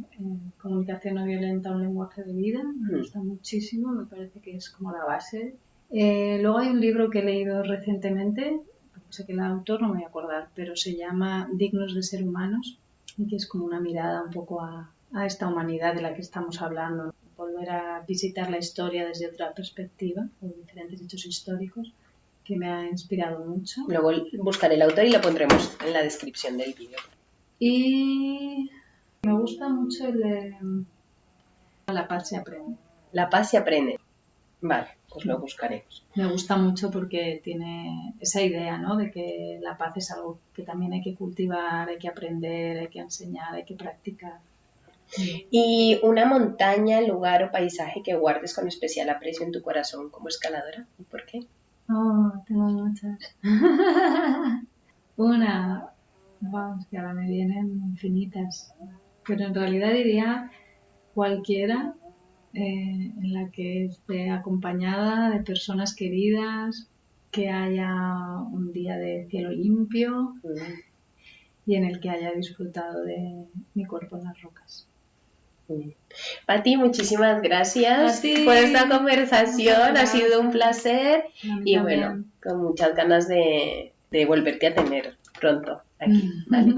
comunicación no violenta, un lenguaje de vida, me gusta muchísimo, me parece que es como la base. Luego hay un libro que he leído recientemente, sé que el autor no me voy a acordar, pero se llama Dignos de ser humanos, y que es como una mirada un poco a esta humanidad de la que estamos hablando, volver a visitar la historia desde otra perspectiva, con diferentes hechos históricos, que me ha inspirado mucho. Luego buscaré el autor y lo pondremos en la descripción del vídeo. Y me gusta mucho el de La paz se aprende. La paz se aprende. Vale, pues lo buscaremos. Me gusta mucho porque tiene esa idea, ¿no? De que la paz es algo que también hay que cultivar, hay que aprender, hay que enseñar, hay que practicar. ¿Y una montaña, lugar o paisaje que guardes con especial aprecio en tu corazón como escaladora? ¿Y por qué? Oh, tengo muchas. Vamos, que ahora me vienen infinitas. Pero en realidad diría cualquiera en la que esté acompañada de personas queridas, que haya un día de cielo limpio y en el que haya disfrutado de mi cuerpo en las rocas. Pati, muchísimas gracias por esta conversación, ha sido un placer y bueno, con muchas ganas de volverte a tener pronto aquí. ¿Vale?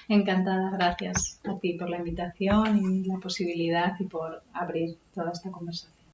Encantada, gracias a ti por la invitación y la posibilidad y por abrir toda esta conversación.